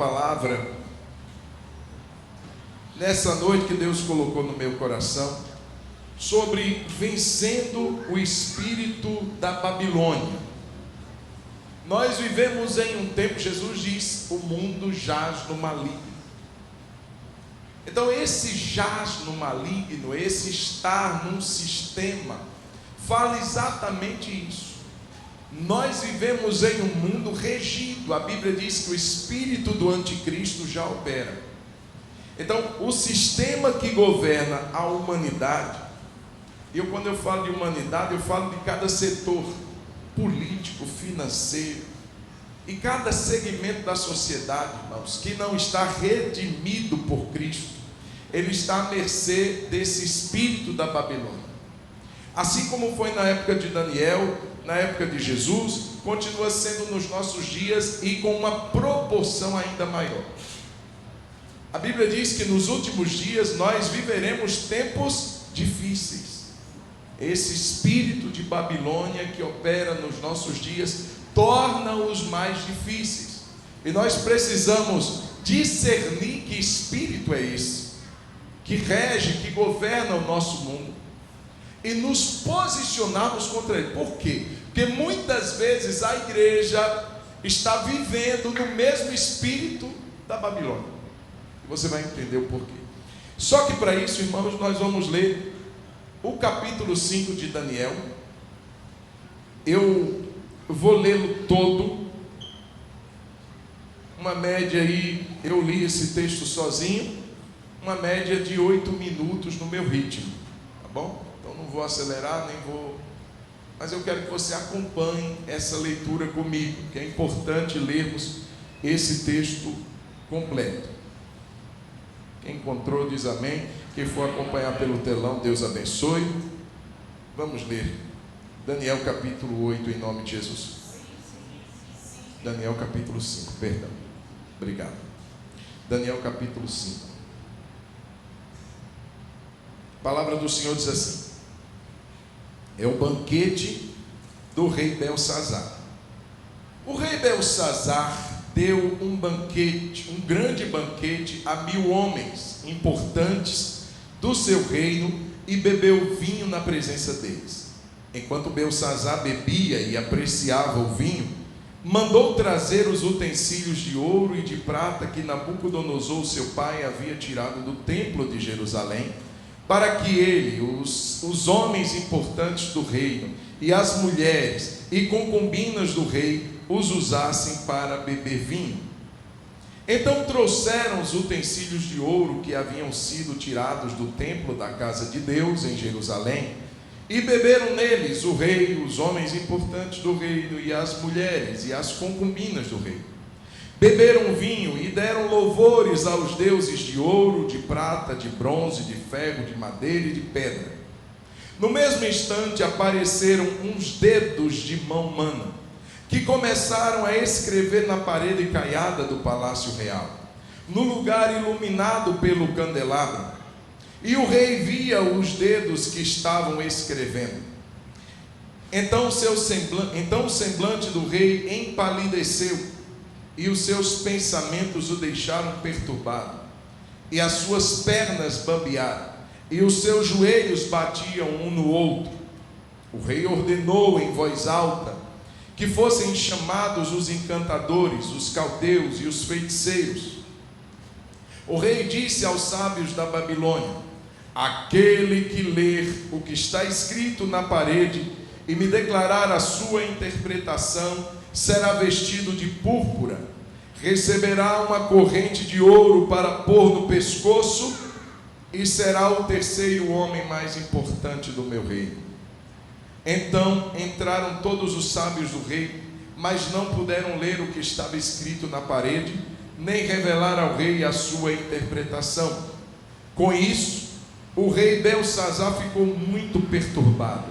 palavra nessa noite que Deus colocou no meu coração sobre vencendo o espírito da Babilônia. Nós vivemos em um tempo, Jesus diz, o mundo jaz no maligno. Então esse jaz no maligno, esse estar num sistema, fala exatamente isso. Nós vivemos em um mundo regido. A Bíblia diz que o espírito do anticristo já opera. Então, o sistema que governa a humanidade, quando eu falo de humanidade, eu falo de cada setor político, financeiro, e cada segmento da sociedade, irmãos, que não está redimido por Cristo, ele está à mercê desse espírito da Babilônia. Assim como foi na época de Daniel, na época de Jesus, continua sendo nos nossos dias e com uma proporção ainda maior. A Bíblia diz que nos últimos dias nós viveremos tempos difíceis. Esse espírito de Babilônia que opera nos nossos dias torna-os mais difíceis. E nós precisamos discernir que espírito é esse, que rege, que governa o nosso mundo, e nos posicionarmos contra ele. Por quê? Porque muitas vezes a igreja está vivendo no mesmo espírito da Babilônia. E você vai entender o porquê. Só que para isso, irmãos, nós vamos ler o capítulo 5 de Daniel. Eu vou lê-lo todo. Uma média aí, eu li esse texto sozinho, uma média de 8 minutos no meu ritmo, tá bom? Então não vou acelerar, nem vou... Mas eu quero que você acompanhe essa leitura comigo, que é importante lermos esse texto completo. Quem encontrou diz amém. Quem for acompanhar pelo telão, Deus abençoe. Vamos ler Daniel capítulo 8 em nome de Jesus. Daniel capítulo 5, perdão. Obrigado. Daniel capítulo 5. A palavra do Senhor diz assim: é o banquete do rei Belsazar. O rei Belsazar deu um banquete, um grande banquete a 1000 homens importantes do seu reino e bebeu vinho na presença deles. Enquanto Belsazar bebia e apreciava o vinho, mandou trazer os utensílios de ouro e de prata que Nabucodonosor, seu pai, havia tirado do templo de Jerusalém, para que ele, os homens importantes do reino e as mulheres e concubinas do rei os usassem para beber vinho. Então trouxeram os utensílios de ouro que haviam sido tirados do templo da casa de Deus em Jerusalém, e beberam neles o rei, os homens importantes do reino e as mulheres e as concubinas do rei. Beberam vinho e deram louvores aos deuses de ouro, de prata, de bronze, de ferro, de madeira e de pedra. No mesmo instante apareceram uns dedos de mão humana, que começaram a escrever na parede caiada do palácio real, no lugar iluminado pelo candelabro. E o rei via os dedos que estavam escrevendo. Então o semblante do rei empalideceu, e os seus pensamentos o deixaram perturbado, e as suas pernas bambearam, e os seus joelhos batiam um no outro. O rei ordenou em voz alta que fossem chamados os encantadores, os caldeus e os feiticeiros. O rei disse aos sábios da Babilônia: aquele que ler o que está escrito na parede e me declarar a sua interpretação será vestido de púrpura, receberá uma corrente de ouro para pôr no pescoço e será o terceiro homem mais importante do meu reino. Então entraram todos os sábios do rei, mas não puderam ler o que estava escrito na parede, nem revelar ao rei a sua interpretação. Com isso, o rei Belsazar ficou muito perturbado,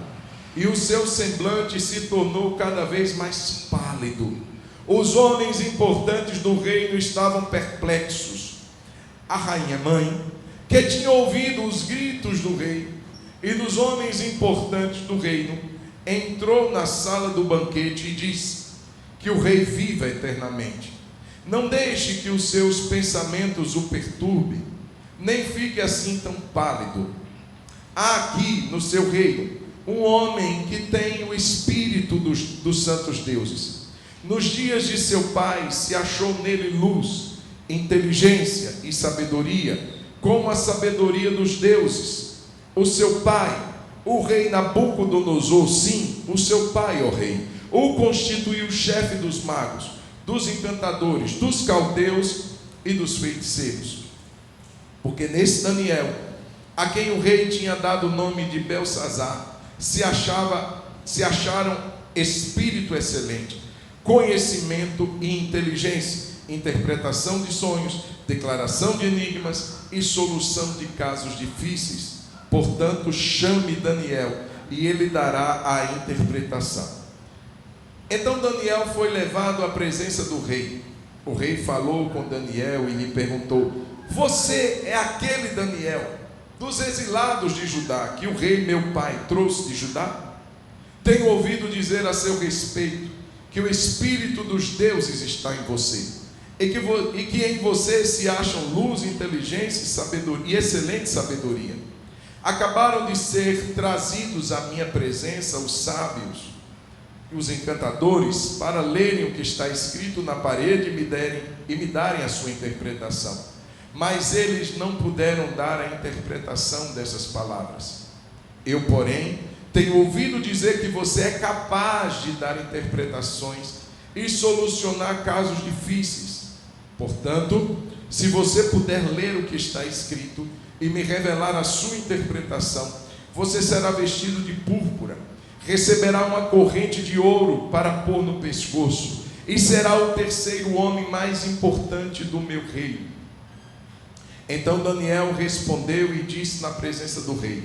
e o seu semblante se tornou cada vez mais pálido. Os homens importantes do reino estavam perplexos. A rainha mãe, que tinha ouvido os gritos do rei e dos homens importantes do reino, entrou na sala do banquete e disse: que o rei viva eternamente. Não deixe que os seus pensamentos o perturbem, nem fique assim tão pálido. Há aqui no seu reino um homem que tem o espírito dos santos deuses. Nos dias de seu pai se achou nele luz, inteligência e sabedoria, como a sabedoria dos deuses. O seu pai, o rei Nabucodonosor, sim, o seu pai, ó rei, o constituiu chefe dos magos, dos encantadores, dos caldeus e dos feiticeiros. Porque nesse Daniel, a quem o rei tinha dado o nome de Beltsazar, se acharam espírito excelente, conhecimento e inteligência, interpretação de sonhos, declaração de enigmas e solução de casos difíceis. Portanto, chame Daniel e ele dará a interpretação. Então Daniel foi levado à presença do rei. O rei falou com Daniel e lhe perguntou: você é aquele Daniel dos exilados de Judá, que o rei meu pai trouxe de Judá? Tenho ouvido dizer a seu respeito que o espírito dos deuses está em você, e que em você se acham luz, inteligência e sabedoria, e excelente sabedoria. Acabaram de ser trazidos à minha presença os sábios e os encantadores para lerem o que está escrito na parede e me darem a sua interpretação. Mas eles não puderam dar a interpretação dessas palavras. Eu, porém, tenho ouvido dizer que você é capaz de dar interpretações e solucionar casos difíceis. Portanto, se você puder ler o que está escrito e me revelar a sua interpretação, você será vestido de púrpura, receberá uma corrente de ouro para pôr no pescoço, e será o terceiro homem mais importante do meu reino. Então Daniel respondeu e disse na presença do rei: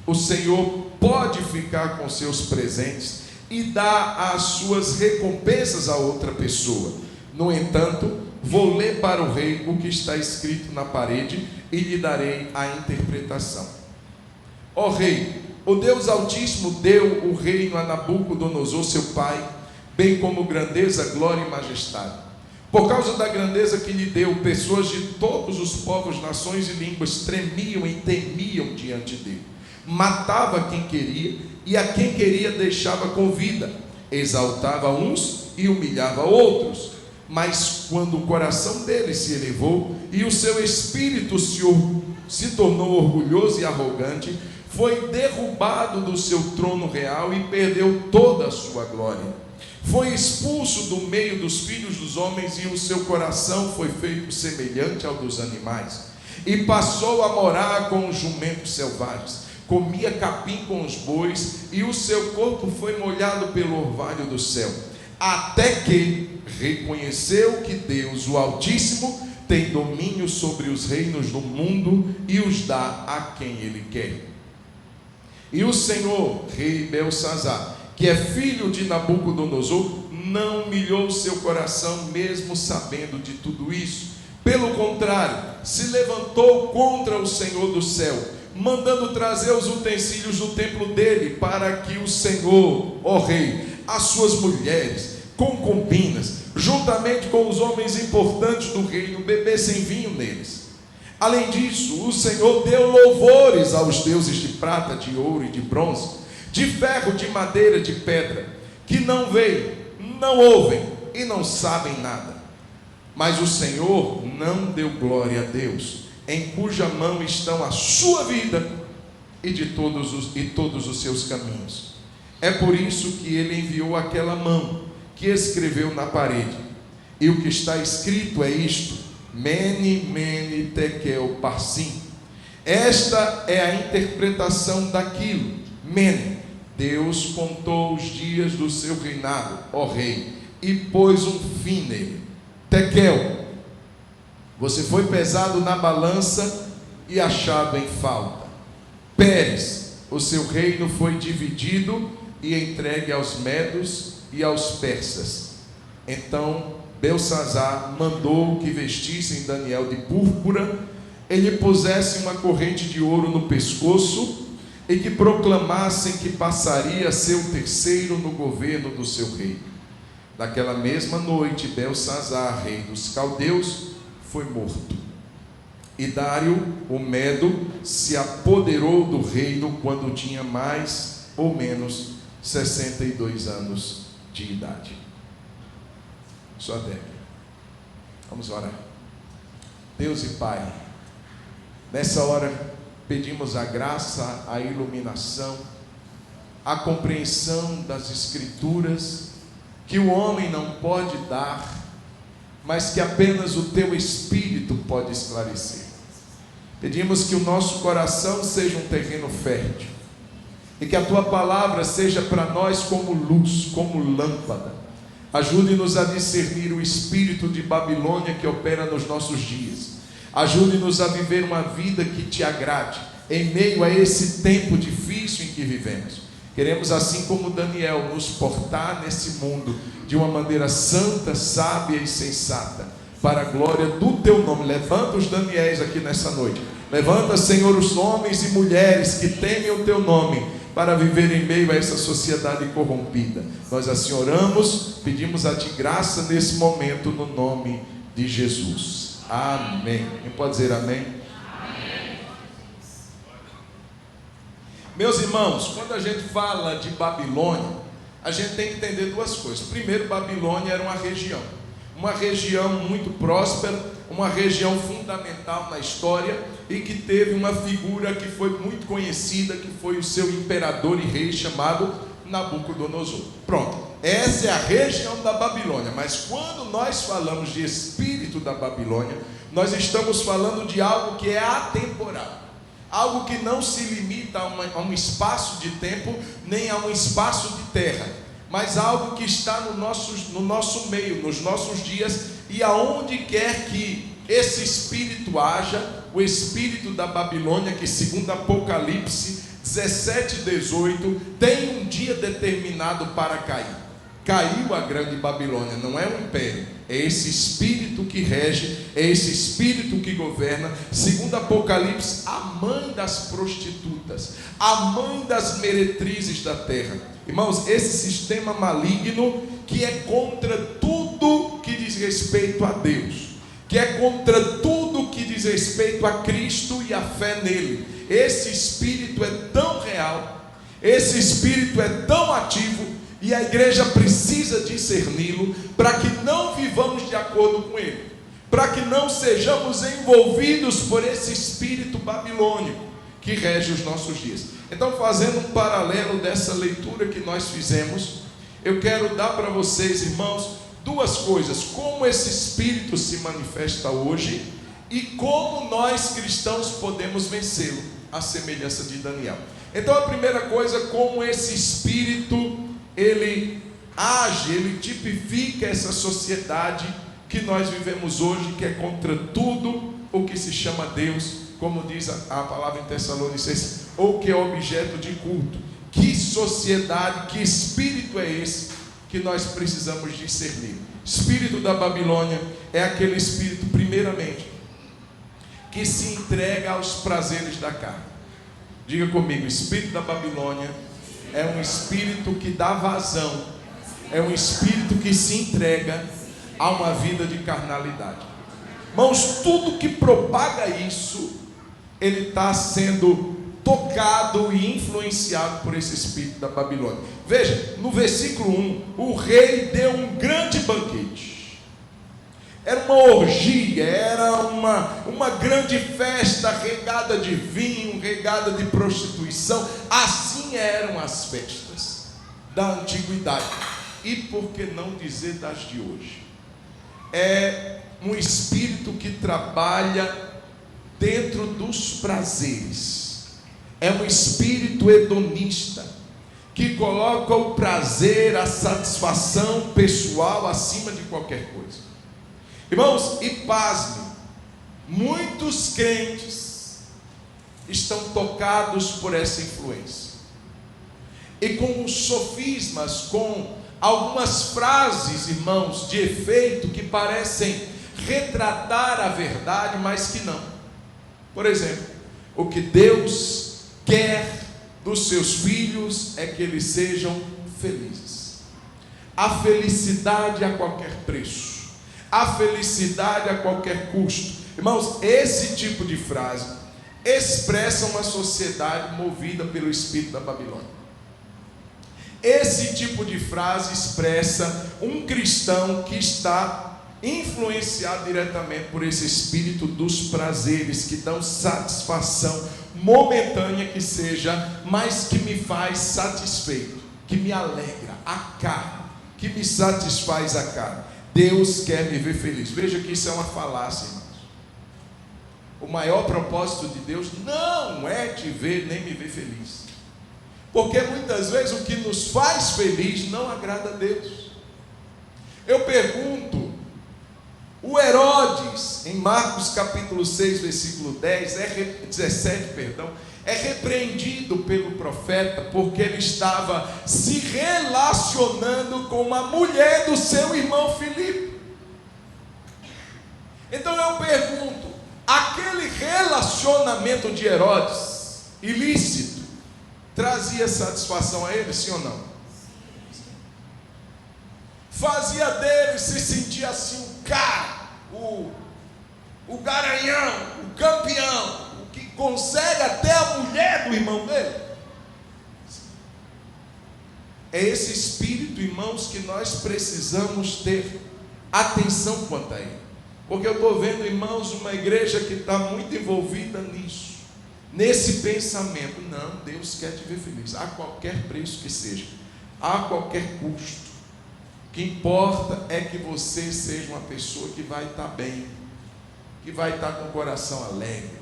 o Senhor pode ficar com seus presentes e dar as suas recompensas a outra pessoa. No entanto, vou ler para o rei o que está escrito na parede e lhe darei a interpretação. Ó rei, o Deus Altíssimo deu o reino a Nabucodonosor, seu pai, bem como grandeza, glória e majestade. Por causa da grandeza que lhe deu, pessoas de todos os povos, nações e línguas tremiam e temiam diante dele. Matava quem queria e a quem queria deixava com vida. Exaltava uns e humilhava outros. Mas quando o coração dele se elevou e o seu espírito se tornou orgulhoso e arrogante, foi derrubado do seu trono real e perdeu toda a sua glória. Foi expulso do meio dos filhos dos homens e o seu coração foi feito semelhante ao dos animais. E passou a morar com os jumentos selvagens, comia capim com os bois e o seu corpo foi molhado pelo orvalho do céu. Até que reconheceu que Deus, o Altíssimo, tem domínio sobre os reinos do mundo e os dá a quem ele quer. E o Senhor, rei Beltsazar, que é filho de Nabucodonosor, não humilhou seu coração, mesmo sabendo de tudo isso. Pelo contrário, se levantou contra o Senhor do céu, mandando trazer os utensílios do templo dele, para que o Senhor, ó rei, as suas mulheres, concubinas, juntamente com os homens importantes do reino, bebessem vinho neles. Além disso, o Senhor deu louvores aos deuses de prata, de ouro e de bronze, de ferro, de madeira, de pedra, que não veem, não ouvem e não sabem nada. Mas o Senhor não deu glória a Deus, em cuja mão estão a sua vida e todos os seus caminhos. É por isso que ele enviou aquela mão que escreveu na parede. E o que está escrito é isto: Mene, Mene, Tekel, Parsim. Esta é a interpretação daquilo. Mene, Deus contou os dias do seu reinado, ó rei, e pôs um fim nele. Tekel, você foi pesado na balança e achado em falta. Pérez, o seu reino foi dividido e entregue aos medos e aos persas. Então Beltsazar mandou que vestissem Daniel de púrpura, ele pusesse uma corrente de ouro no pescoço e que proclamassem que passaria a ser o terceiro no governo do seu rei. Naquela mesma noite, Belsazar, rei dos caldeus, foi morto. E Dário, o Medo, se apoderou do reino quando tinha mais ou menos 62 anos de idade. Só Débora. Vamos orar. Deus e Pai, nessa hora pedimos a graça, a iluminação, a compreensão das Escrituras, que o homem não pode dar, mas que apenas o Teu Espírito pode esclarecer. Pedimos que o nosso coração seja um terreno fértil, e que a Tua palavra seja para nós como luz, como lâmpada. Ajude-nos a discernir o espírito de Babilônia que opera nos nossos dias. Ajude-nos a viver uma vida que Te agrade, em meio a esse tempo difícil em que vivemos. Queremos, assim como Daniel, nos portar nesse mundo de uma maneira santa, sábia e sensata, para a glória do Teu nome. Levanta os Daniéis aqui nessa noite. Levanta, Senhor, os homens e mulheres que temem o Teu nome, para viver em meio a essa sociedade corrompida. Nós assim oramos, pedimos a Ti graça nesse momento, no nome de Jesus. Amém. Quem pode dizer amém? Meus irmãos, quando a gente fala de Babilônia, a gente tem que entender duas coisas. Primeiro, Babilônia era uma região muito próspera, uma região fundamental na história, e que teve uma figura que foi muito conhecida, que foi o seu imperador e rei chamado Nabucodonosor. Pronto, essa é a região da Babilônia. Mas quando nós falamos de espírito da Babilônia, nós estamos falando de algo que é atemporal. Algo que não se limita a um espaço de tempo, nem a um espaço de terra, mas algo que está no nosso meio, nos nossos dias, e aonde quer que esse espírito haja, o espírito da Babilônia, que segundo Apocalipse 17:18, tem um dia determinado para cair. Caiu a grande Babilônia, não é um império, é esse espírito que rege, é esse espírito que governa. Segundo Apocalipse, a mãe das prostitutas, a mãe das meretrizes da terra. Irmãos, esse sistema maligno que é contra tudo que diz respeito a Deus, que é contra tudo que diz respeito a Cristo e a fé nele. Esse espírito é tão real, esse espírito é tão ativo, e a igreja precisa discerni-lo, para que não vivamos de acordo com ele, para que não sejamos envolvidos por esse espírito babilônico que rege os nossos dias. Então, fazendo um paralelo dessa leitura que nós fizemos, eu quero dar para vocês, irmãos, duas coisas: como esse espírito se manifesta hoje e como nós cristãos podemos vencê-lo, à semelhança de Daniel. Então, a primeira coisa, como esse espírito ele age, ele tipifica essa sociedade que nós vivemos hoje, que é contra tudo o que se chama Deus, como diz a palavra em Tessalonicenses, ou que é objeto de culto. Que sociedade, que espírito é esse que nós precisamos discernir? Espírito da Babilônia é aquele espírito, primeiramente, que se entrega aos prazeres da carne. Diga comigo: o espírito da Babilônia é um espírito que dá vazão, é um espírito que se entrega a uma vida de carnalidade. Irmãos, tudo que propaga isso, ele está sendo tocado e influenciado por esse espírito da Babilônia. Veja, no versículo 1, o rei deu um grande banquete. Era uma orgia, era uma grande festa regada de vinho, regada de prostituição. Assim eram as festas da antiguidade. E por que não dizer das de hoje? É um espírito que trabalha dentro dos prazeres. É um espírito hedonista, que coloca o prazer, a satisfação pessoal acima de qualquer coisa. Irmãos, e pasme, muitos crentes estão tocados por essa influência, e com sofismas, com algumas frases, irmãos, de efeito, que parecem retratar a verdade, mas que não. Por exemplo, o que Deus quer dos seus filhos é que eles sejam felizes. a felicidade a qualquer preço, a felicidade a qualquer custo. Irmãos, esse tipo de frase expressa uma sociedade movida pelo espírito da Babilônia. Esse tipo de frase expressa um cristão que está influenciado diretamente por esse espírito dos prazeres, que dão satisfação momentânea que seja, mas que me faz satisfeito, que me alegra a carne, que me satisfaz a carne. Deus quer me ver feliz. Veja que isso é uma falácia, irmãos. O maior propósito de Deus não é te ver nem me ver feliz, porque muitas vezes o que nos faz feliz não agrada a Deus. Eu pergunto, o Herodes, em Marcos capítulo 6, versículo 17, é repreendido pelo profeta, porque ele estava se relacionando com uma mulher do seu irmão Filipe. Então eu pergunto, aquele relacionamento de Herodes, ilícito, trazia satisfação a ele, sim ou não? Fazia dele se sentir assim o cara, o garanhão, o campeão, o que consegue até a mulher do irmão dele. É esse espírito, irmãos, que nós precisamos ter atenção quanto a ele, porque eu estou vendo, irmãos, uma igreja que está muito envolvida nisso, nesse pensamento. Não, Deus quer te ver feliz, a qualquer preço que seja, a qualquer custo. O que importa é que você seja uma pessoa que vai estar bem, que vai estar com o coração alegre.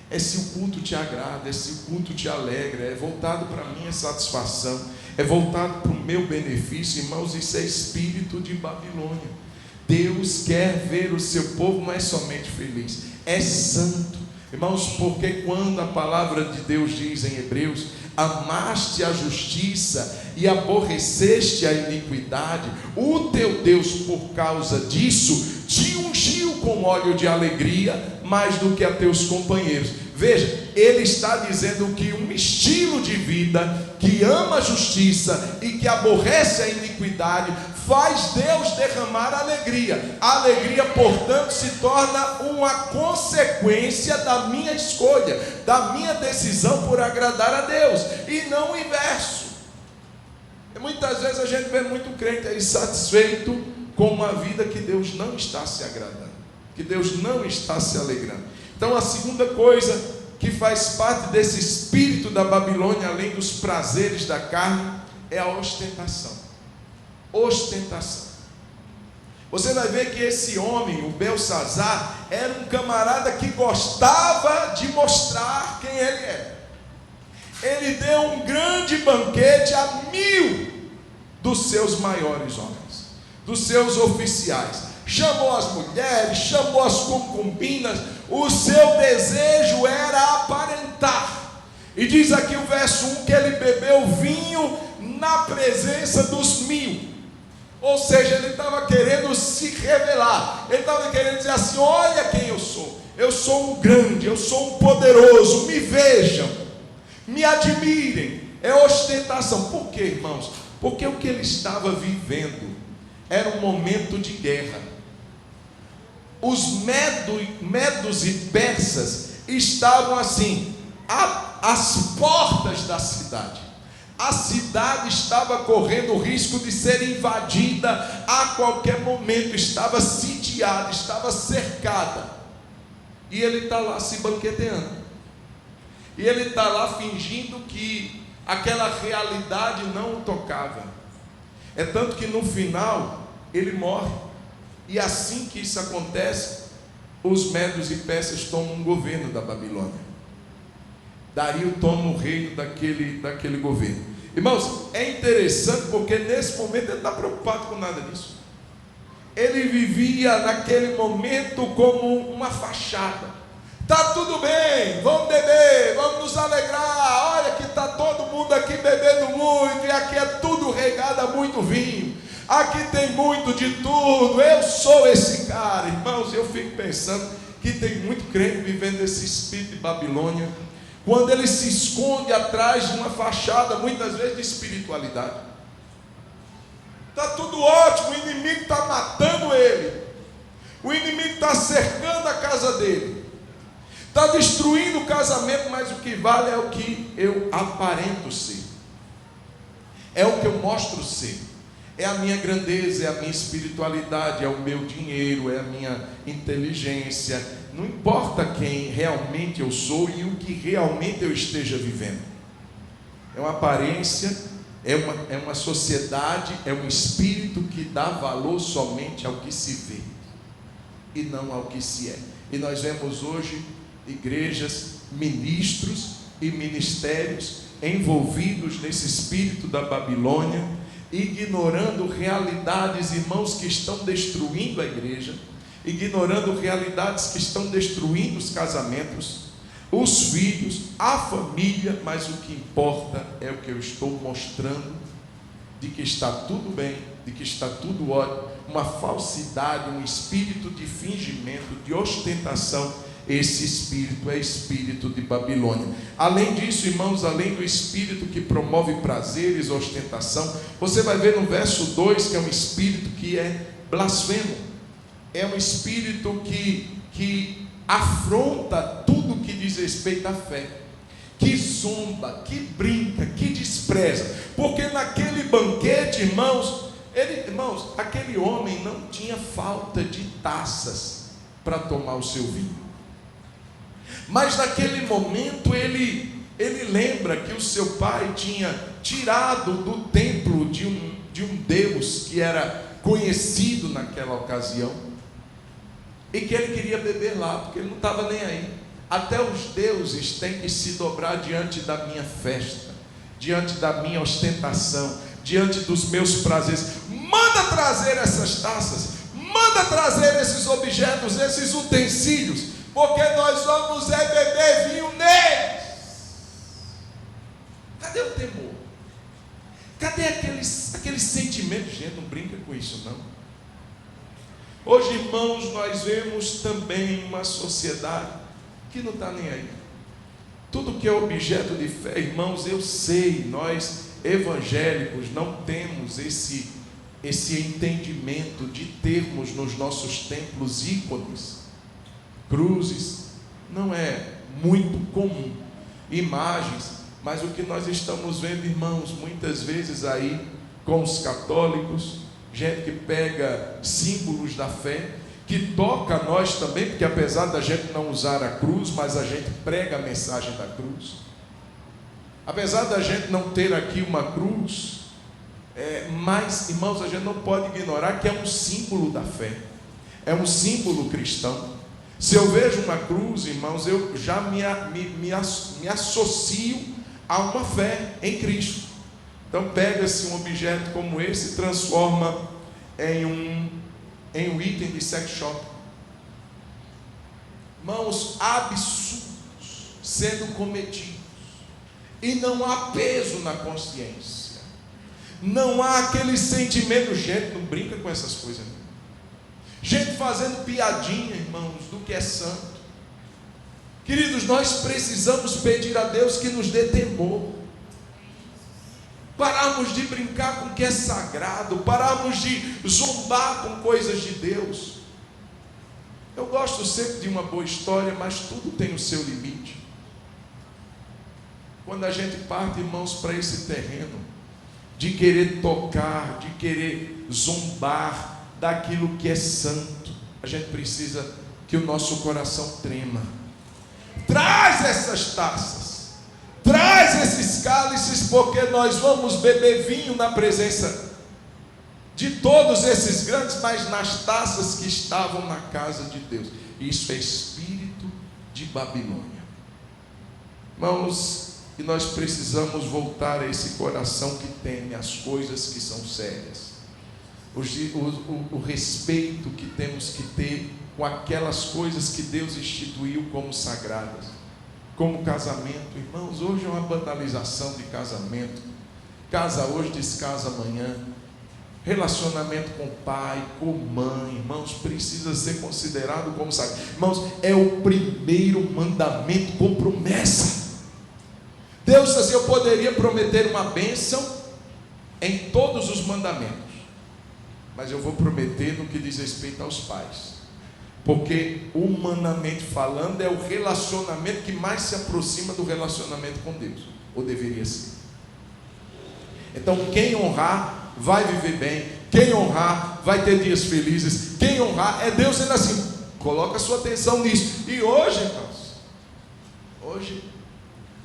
É se o culto te agrada, é se o culto te alegra, é voltado para a minha satisfação, é voltado para o meu benefício. Irmãos, isso é espírito de Babilônia. Deus quer ver o seu povo não é somente feliz, é santo. Irmãos, porque quando a palavra de Deus diz em Hebreus: amaste a justiça e aborreceste a iniquidade, o teu Deus, por causa disso, te ungiu com óleo de alegria mais do que a teus companheiros. Veja, ele está dizendo que um estilo de vida que ama a justiça e que aborrece a iniquidade faz Deus derramar alegria. A alegria, portanto, se torna uma consequência da minha escolha, da minha decisão por agradar a Deus, e não o inverso. E muitas vezes a gente vê muito crente aí satisfeito com uma vida que Deus não está se agradando, que Deus não está se alegrando. Então a segunda coisa que faz parte desse espírito da Babilônia, além dos prazeres da carne, é a ostentação. Ostentação. Você vai ver que esse homem, o Belsazar, era um camarada que gostava de mostrar quem ele era. Ele deu um grande banquete a 1000 dos seus maiores homens, dos seus oficiais. Chamou as mulheres, chamou as concubinas. O seu desejo era aparentar. E diz aqui o verso 1 que ele bebeu vinho na presença dos 1000. Ou seja, ele estava querendo se revelar. Ele estava querendo dizer assim: olha quem eu sou. Eu sou um grande, eu sou um poderoso. Me vejam, me admirem. É ostentação. Por quê, irmãos? Porque o que ele estava vivendo era um momento de guerra. Os medos e persas estavam assim, às portas da cidade. A cidade estava correndo o risco de ser invadida a qualquer momento, estava sitiada, estava cercada. E ele está lá se banqueteando. E ele está lá fingindo que aquela realidade não o tocava. É tanto que no final ele morre. E assim que isso acontece, os medos e persas tomam um governo da Babilônia. Dario toma o reino daquele governo. Irmãos, é interessante porque nesse momento ele não está preocupado com nada disso. Ele vivia naquele momento como uma fachada. Está tudo bem, vamos beber, vamos nos alegrar. Olha que está todo mundo aqui bebendo muito, e aqui é tudo regado a muito vinho. Aqui tem muito de tudo, eu sou esse cara. Irmãos, eu fico pensando que tem muito crente vivendo esse espírito de Babilônia, quando ele se esconde atrás de uma fachada, muitas vezes de espiritualidade. está tudo ótimo, o inimigo está matando ele, o inimigo está cercando a casa dele, está destruindo o casamento, mas o que vale é o que eu aparento ser, é o que eu mostro ser, é a minha grandeza, é a minha espiritualidade, é o meu dinheiro, é a minha inteligência. Não importa quem realmente eu sou e o que realmente eu esteja vivendo. É uma aparência, é uma sociedade, é um espírito que dá valor somente ao que se vê e não ao que se é. E nós vemos hoje igrejas, ministros e ministérios envolvidos nesse espírito da Babilônia, ignorando realidades, irmãos, que estão destruindo a igreja, ignorando realidades que estão destruindo os casamentos, os filhos, a família, mas o que importa é o que eu estou mostrando, de que está tudo bem, de que está tudo ótimo, uma falsidade, um espírito de fingimento, de ostentação. Esse espírito é espírito de Babilônia. Além disso, irmãos, além do espírito que promove prazeres, ostentação, você vai ver no verso 2 que é um espírito que é blasfemo, é um espírito que afronta tudo que diz respeito à fé, que zomba, que brinca, que despreza, porque naquele banquete, irmãos, aquele homem não tinha falta de taças para tomar o seu vinho. Mas naquele momento ele lembra que o seu pai tinha tirado do templo de um Deus que era conhecido naquela ocasião, e que ele queria beber lá, porque ele não estava nem aí. Até os deuses têm que se dobrar diante da minha festa, diante da minha ostentação, diante dos meus prazeres. Manda trazer essas taças, manda trazer esses objetos, esses utensílios, porque nós vamos beber vinho neles. Cadê o temor? Cadê aquele sentimento? Gente, não brinca com isso não. Hoje, irmãos, nós vemos também uma sociedade que não está nem aí. Tudo que é objeto de fé, irmãos, eu sei, nós evangélicos não temos esse entendimento de termos nos nossos templos ícones, cruzes, não é muito comum, imagens, mas o que nós estamos vendo, irmãos, muitas vezes aí com os católicos, gente que pega símbolos da fé, que toca a nós também, porque apesar da gente não usar a cruz, mas a gente prega a mensagem da cruz. Apesar da gente não ter aqui uma cruz, mas, irmãos, a gente não pode ignorar que é um símbolo da fé, é um símbolo cristão. Se eu vejo uma cruz, irmãos, eu já me associo a uma fé em Cristo. Então pega-se um objeto como esse e transforma em um item de sex shop. Irmãos, absurdos sendo cometidos, e não há peso na consciência, não há aquele sentimento. Gente, não brinca com essas coisas não. Gente fazendo piadinha, irmãos, do que é santo. Queridos, nós precisamos pedir a Deus que nos dê temor, pararmos de brincar com o que é sagrado, pararmos de zombar com coisas de Deus. Eu gosto sempre de uma boa história, mas tudo tem o seu limite. Quando a gente parte, irmãos, para esse terreno de querer tocar, de querer zombar daquilo que é santo, a gente precisa que o nosso coração trema. Traz essas taças, traz esses cálices, porque nós vamos beber vinho na presença de todos esses grandes, mas nas taças que estavam na casa de Deus. Isso é espírito de Babilônia, irmãos. E nós precisamos voltar a esse coração que teme as coisas que são sérias, o respeito que temos que ter com aquelas coisas que Deus instituiu como sagradas, como casamento. Irmãos, hoje é uma banalização de casamento. Casa hoje, descasa amanhã. Relacionamento com pai, com mãe, irmãos, precisa ser considerado como sagrado. Irmãos, é o primeiro mandamento com promessa. Deus disse assim: eu poderia prometer uma bênção em todos os mandamentos, mas eu vou prometer no que diz respeito aos pais. Porque, humanamente falando, é o relacionamento que mais se aproxima do relacionamento com Deus, ou deveria ser. Então, quem honrar vai viver bem, quem honrar vai ter dias felizes, quem honrar é Deus sendo assim. Coloca a sua atenção nisso. E hoje, irmãos,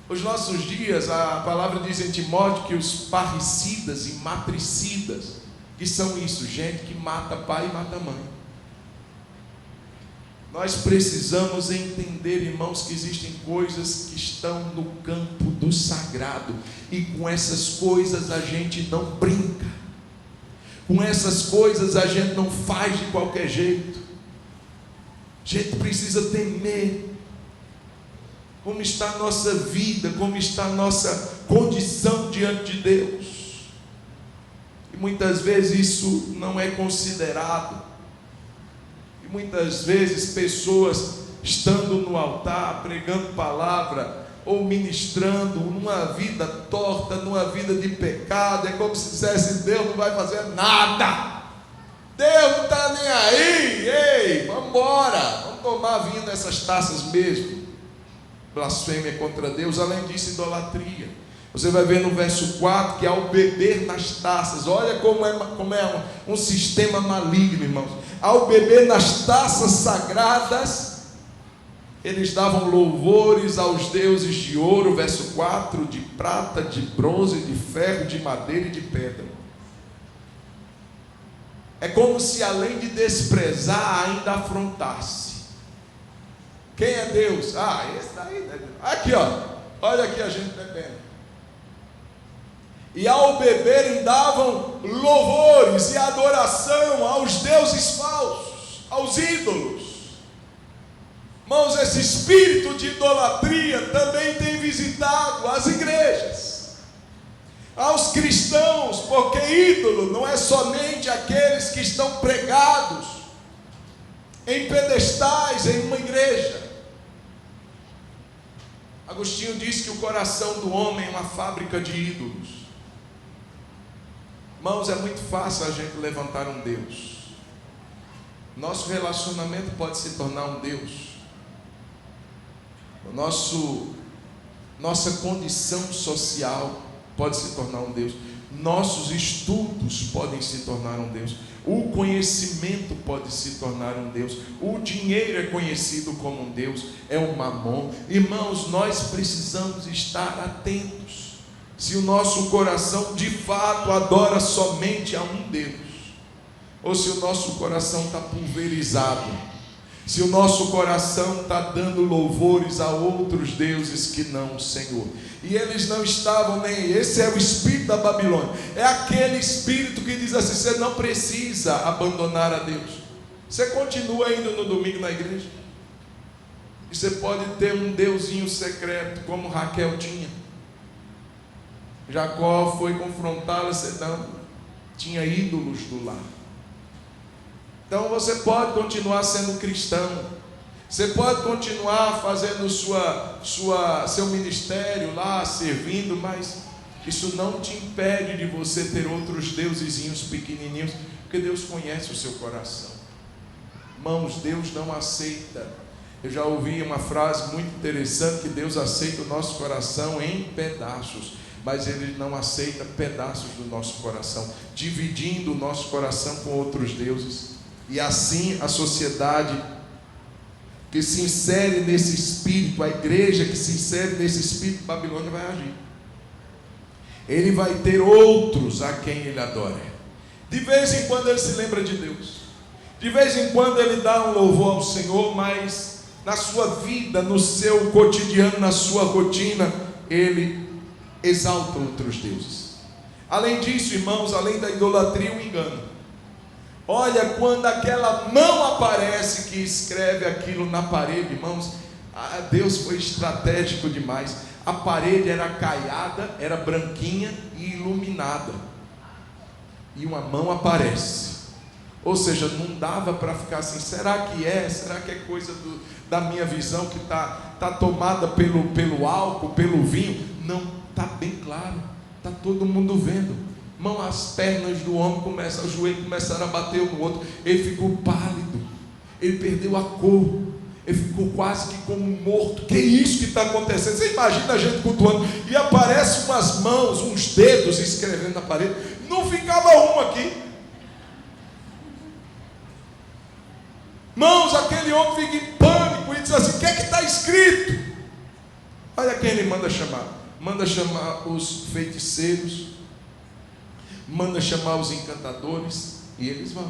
os nossos dias, a palavra diz em Timóteo que os parricidas e matricidas, que são isso, gente que mata pai e mata mãe. Nós precisamos entender, irmãos, que existem coisas que estão no campo do sagrado, e com essas coisas a gente não brinca, com essas coisas a gente não faz de qualquer jeito. A gente precisa temer como está a nossa vida, como está a nossa condição diante de Deus, e muitas vezes isso não é considerado. Muitas vezes pessoas estando no altar, pregando palavra ou ministrando numa vida torta, numa vida de pecado, é como se dissesse: Deus não vai fazer nada, Deus não está nem aí, ei, vamos embora, vamos tomar vinho nessas taças mesmo. Blasfêmia contra Deus. Além disso, idolatria. Você vai ver no verso 4 que ao beber nas taças, olha como é um sistema maligno, irmãos. Ao beber nas taças sagradas, eles davam louvores aos deuses de ouro, verso 4, de prata, de bronze, de ferro, de madeira e de pedra. É como se, além de desprezar, ainda afrontasse. Quem é Deus? Esse daí. Aqui, ó. Olha aqui a gente bebendo. E ao beberem davam louvores e adoração aos deuses falsos, aos ídolos. Irmãos, esse espírito de idolatria também tem visitado as igrejas, aos cristãos, porque ídolo não é somente aqueles que estão pregados em pedestais em uma igreja. Agostinho diz que o coração do homem é uma fábrica de ídolos. Irmãos, é muito fácil a gente levantar um Deus. Nosso relacionamento pode se tornar um Deus. Nossa condição social pode se tornar um Deus. Nossos estudos podem se tornar um Deus. O conhecimento pode se tornar um Deus. O dinheiro é conhecido como um Deus. É um mamon. Irmãos, nós precisamos estar atentos. Se o nosso coração de fato adora somente a um Deus, ou se o nosso coração está pulverizado, se o nosso coração está dando louvores a outros deuses que não o Senhor. E eles não estavam nem. Esse é o espírito da Babilônia. É aquele espírito que diz assim: você não precisa abandonar a Deus. Você continua indo no domingo na igreja. E você pode ter um deusinho secreto, como Raquel tinha. Jacó foi confrontá-la, não, tinha ídolos do lar. Então você pode continuar sendo cristão, você pode continuar fazendo seu ministério lá, servindo, mas isso não te impede de você ter outros deusezinhos pequenininhos, porque Deus conhece o seu coração. Irmãos, Deus não aceita. Eu já ouvi uma frase muito interessante, que Deus aceita o nosso coração em pedaços, mas Ele não aceita pedaços do nosso coração, dividindo o nosso coração com outros deuses. E assim a sociedade que se insere nesse espírito, a igreja que se insere nesse espírito babilônico vai agir. Ele vai ter outros a quem ele adora. De vez em quando ele se lembra de Deus, de vez em quando ele dá um louvor ao Senhor, mas na sua vida, no seu cotidiano, na sua rotina, ele exalta outros deuses. Além disso, irmãos, além da idolatria, o engano. Olha, quando aquela mão aparece que escreve aquilo na parede, irmãos, Deus foi estratégico demais. A parede era caiada, era branquinha e iluminada, e uma mão aparece. Ou seja, não dava para ficar assim: será que é coisa da minha visão que está tomada pelo álcool, pelo vinho? Não, está bem claro, está todo mundo vendo. Irmão, as pernas do homem começam, os joelhos começaram a bater um no outro. Ele ficou pálido, ele perdeu a cor, ele ficou quase que como morto. Que isso que está acontecendo? Você imagina a gente cultuando e aparece umas mãos, uns dedos escrevendo na parede. Não ficava um aqui. Mãos, aquele homem fica em pânico e diz assim: o que é que está escrito? Olha quem ele manda chamar. Manda chamar os feiticeiros, manda chamar os encantadores, e eles vão.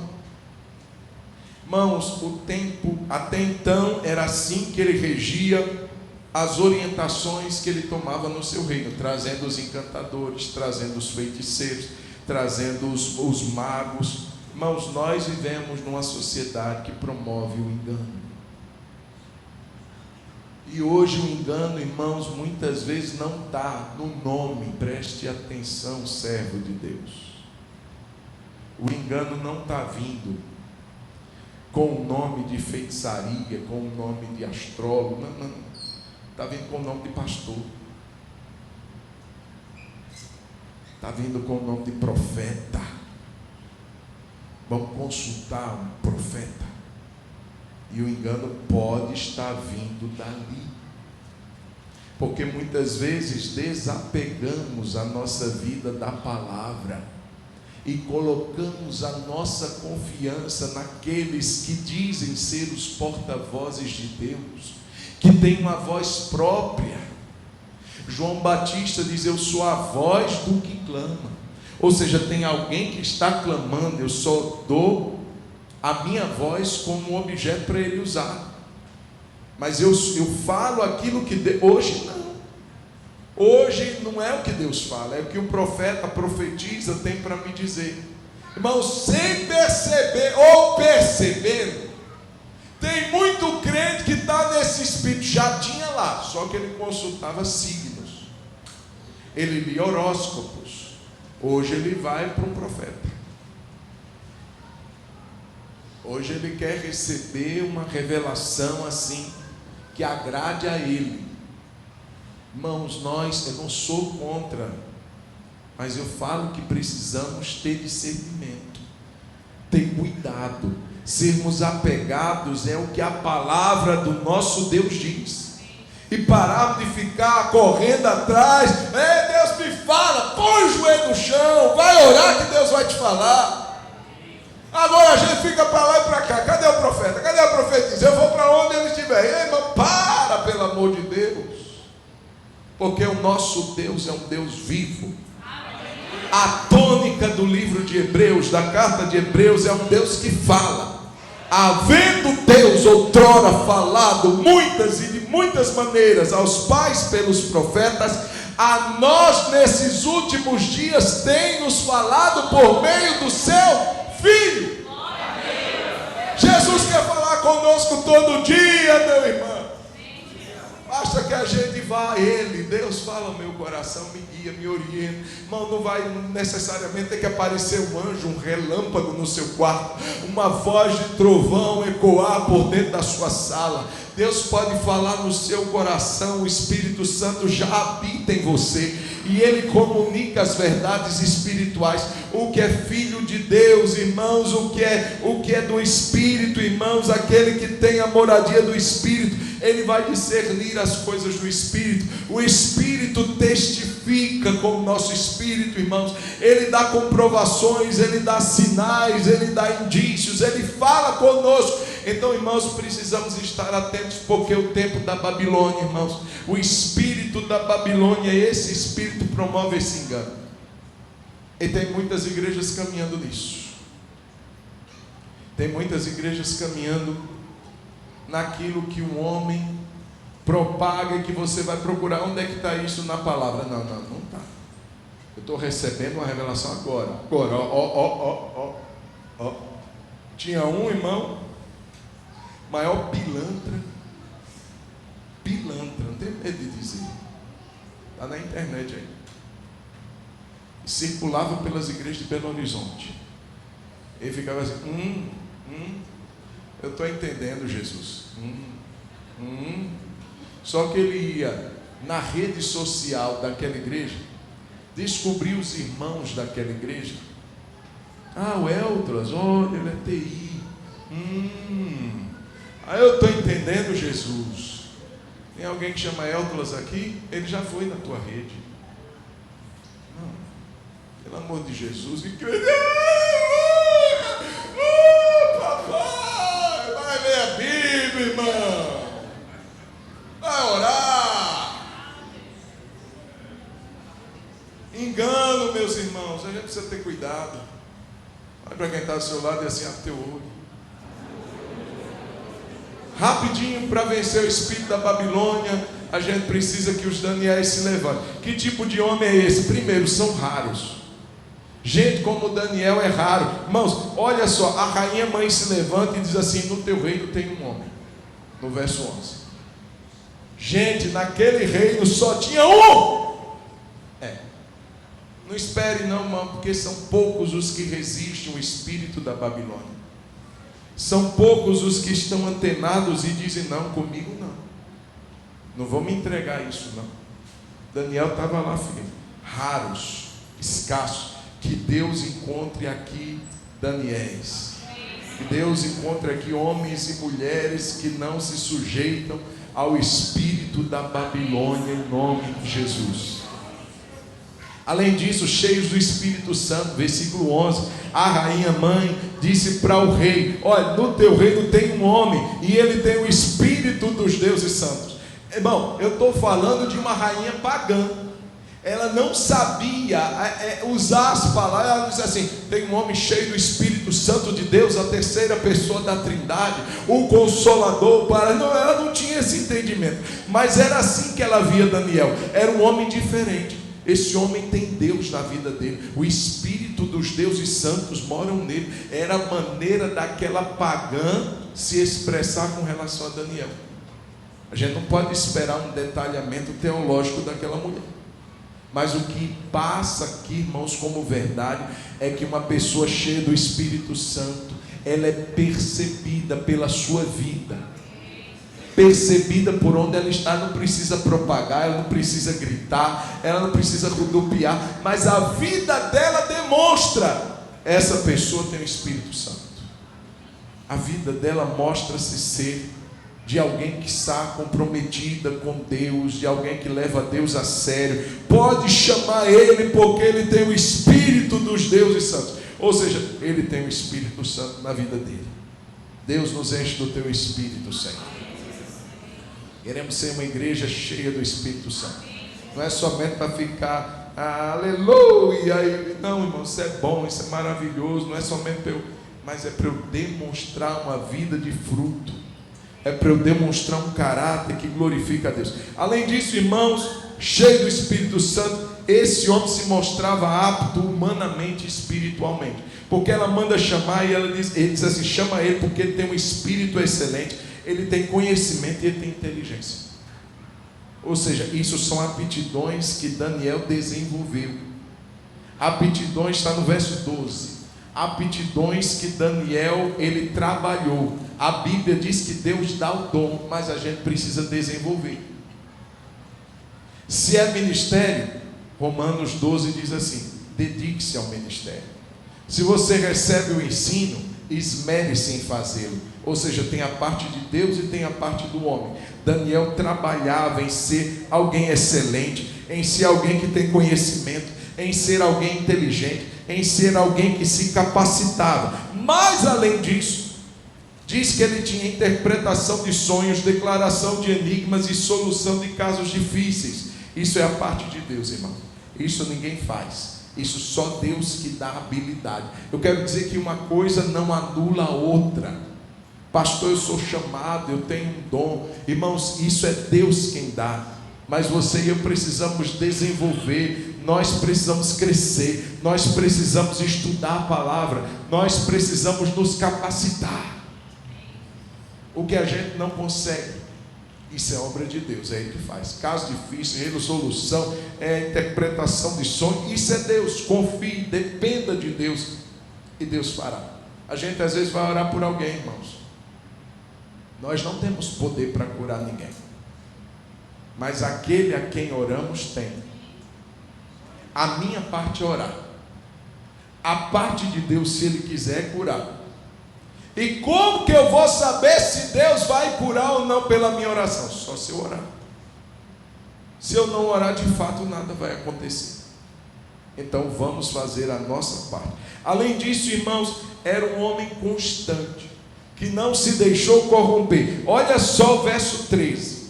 Irmãos, o tempo até então era assim que ele regia as orientações que ele tomava no seu reino, trazendo os encantadores, trazendo os feiticeiros, trazendo os magos. Irmãos, nós vivemos numa sociedade que promove o engano. E hoje o engano, irmãos, muitas vezes não está no nome. Preste atenção, servo de Deus. O engano não está vindo com o nome de feitiçaria, com o nome de astrólogo. Não. Está vindo com o nome de pastor. Está vindo com o nome de profeta. Vamos consultar um profeta. E o engano pode estar vindo dali. Porque muitas vezes desapegamos a nossa vida da palavra e colocamos a nossa confiança naqueles que dizem ser os porta-vozes de Deus, que têm uma voz própria. João Batista diz: eu sou a voz do que clama. Ou seja, tem alguém que está clamando, eu só dou a minha voz como objeto para ele usar. Mas eu falo aquilo que hoje não. Hoje não é o que Deus fala, é o que o profeta, profetiza, tem para me dizer. Irmãos, sem perceber ou percebendo, tem muito crente que está nesse espírito, já tinha lá, só que ele consultava signos, ele lia horóscopos. Hoje ele vai para um profeta. Hoje ele quer receber uma revelação assim, que agrade a ele. Irmãos, eu não sou contra, mas eu falo que precisamos ter discernimento, ter cuidado, sermos apegados é o que a palavra do nosso Deus diz, e pararmos de ficar correndo atrás. Deus me fala, põe o joelho no chão, vai orar que Deus vai te falar. Agora a gente fica para lá e para cá. Cadê o profeta? Cadê a profetisa? Eu vou para onde ele estiver. Ei, irmão, para, pelo amor de Deus. Porque o nosso Deus é um Deus vivo. A tônica do livro de Hebreus, da carta de Hebreus, é um Deus que fala. Havendo Deus outrora falado muitas e de muitas maneiras aos pais pelos profetas, a nós nesses últimos dias tem nos falado por meio do seu Filho. Jesus quer falar conosco todo dia, meu irmão. Basta que a gente vá a Ele. Deus fala ao meu coração, me guia, me orienta. Irmão, não vai necessariamente ter que aparecer um anjo, um relâmpago no seu quarto, uma voz de trovão ecoar por dentro da sua sala. Deus pode falar no seu coração. O Espírito Santo já habita em você e Ele comunica as verdades espirituais. O que é filho de Deus, irmãos, o que é do Espírito, irmãos, aquele que tem a moradia do Espírito, ele vai discernir as coisas do Espírito. O Espírito testifica com o nosso espírito, irmãos. Ele dá comprovações, ele dá sinais, ele dá indícios, ele fala conosco. Então, irmãos, precisamos estar atentos, porque o tempo da Babilônia, irmãos, o espírito da Babilônia, esse espírito promove esse engano. E tem muitas igrejas caminhando nisso. Tem muitas igrejas caminhando naquilo que um homem propaga e que você vai procurar. Onde é que está isso na palavra? Não está. Eu estou recebendo uma revelação agora. Tinha um irmão, maior pilantra, não tenho medo de dizer, está na internet aí, circulava pelas igrejas de Belo Horizonte. Ele ficava assim, eu estou entendendo, Jesus. Só que ele ia na rede social daquela igreja descobri os irmãos daquela igreja. Ah, o Eltras, olha, ele é TI. Aí eu estou entendendo Jesus. Tem alguém que chama Eltras aqui? Ele já foi na tua rede. Não, pelo amor de Jesus, igreja. Papai, vai ler a Bíblia, irmão. Vai orar. Engano, meus irmãos. A gente precisa ter cuidado. Olha para quem está ao seu lado e assim, abre teu olho. Rapidinho, para vencer o espírito da Babilônia, a gente precisa que os Daniéis se levantem. Que tipo de homem é esse? Primeiro, são raros. Gente como Daniel é raro. Irmãos, olha só, a rainha mãe se levanta e diz assim: no teu reino tem um homem. No verso 11. Gente, naquele reino só tinha um. Não espere não, irmão, porque são poucos os que resistem ao espírito da Babilônia. São poucos os que estão antenados e dizem: não, comigo não. Não vou me entregar a isso não. Daniel estava lá, filho. Raros, escassos. Que Deus encontre aqui Daniéis. Que Deus encontre aqui homens e mulheres que não se sujeitam ao espírito da Babilônia, em nome de Jesus. Além disso, cheios do Espírito Santo, versículo 11, a rainha mãe disse para o rei: olha, no teu reino tem um homem, e ele tem o Espírito dos deuses santos. Irmão, eu estou falando de uma rainha pagã. Ela não sabia usar as palavras. Ela disse assim: tem um homem cheio do Espírito Santo de Deus, a terceira pessoa da Trindade, o Consolador. Não, ela não tinha esse entendimento, mas era assim que ela via Daniel. Era um homem diferente. Esse homem tem Deus na vida dele, o Espírito dos deuses santos moram nele. Era a maneira daquela pagã se expressar com relação a Daniel. A gente não pode esperar um detalhamento teológico daquela mulher, mas o que passa aqui, irmãos, como verdade, é que uma pessoa cheia do Espírito Santo, ela é percebida pela sua vida, percebida por onde ela está. Não precisa propagar, ela não precisa gritar, ela não precisa rodopiar, mas a vida dela demonstra: essa pessoa tem o Espírito Santo. A vida dela mostra-se ser de alguém que está comprometida com Deus, de alguém que leva Deus a sério. Pode chamar ele, porque ele tem o Espírito dos deuses santos. Ou seja, ele tem o Espírito Santo na vida dele. Deus nos enche do teu Espírito, Senhor. Queremos ser uma igreja cheia do Espírito Santo. Não é somente para ficar aleluia. Não, irmão, isso é bom, isso é maravilhoso. Não é somente para eu, mas é para eu demonstrar uma vida de fruto. É para eu demonstrar um caráter que glorifica a Deus. Além disso, irmãos, cheio do Espírito Santo, esse homem se mostrava apto humanamente e espiritualmente. Porque ela manda chamar e ele diz assim: chama ele porque ele tem um espírito excelente. Ele tem conhecimento e ele tem inteligência. Ou seja, isso são aptidões que Daniel desenvolveu. Aptidões está no verso 12. Aptidões que Daniel, ele trabalhou. A Bíblia diz que Deus dá o dom, mas a gente precisa desenvolver. Se é ministério, Romanos 12 diz assim: dedique-se ao ministério. Se você recebe o ensino, esmere-se em fazê-lo. Ou seja, tem a parte de Deus e tem a parte do homem. Daniel trabalhava em ser alguém excelente, em ser alguém que tem conhecimento, em ser alguém inteligente, em ser alguém que se capacitava. Mas além disso, diz que ele tinha interpretação de sonhos, declaração de enigmas e solução de casos difíceis. Isso é a parte de Deus, irmão. Isso ninguém faz. Isso só Deus que dá habilidade. Eu quero dizer que uma coisa não anula a outra. Pastor, eu sou chamado, eu tenho um dom. Irmãos, isso é Deus quem dá. Mas você e eu precisamos desenvolver. Nós precisamos crescer. Nós precisamos estudar a palavra. Nós precisamos nos capacitar. O que a gente não consegue, isso é obra de Deus, é Ele que faz. Caso difícil, resolução, interpretação de sonho, isso é Deus. Confie, dependa de Deus e Deus fará. A gente às vezes vai orar por alguém, irmãos. Nós não temos poder para curar ninguém, mas aquele a quem oramos tem. A minha parte é orar. A parte de Deus, se Ele quiser, é curar. E como que eu vou saber se Deus vai curar ou não pela minha oração? Só se eu orar. Se eu não orar, de fato, nada vai acontecer. Então vamos fazer a nossa parte. Além disso, irmãos, era um homem constante, que não se deixou corromper. Olha só o verso 13.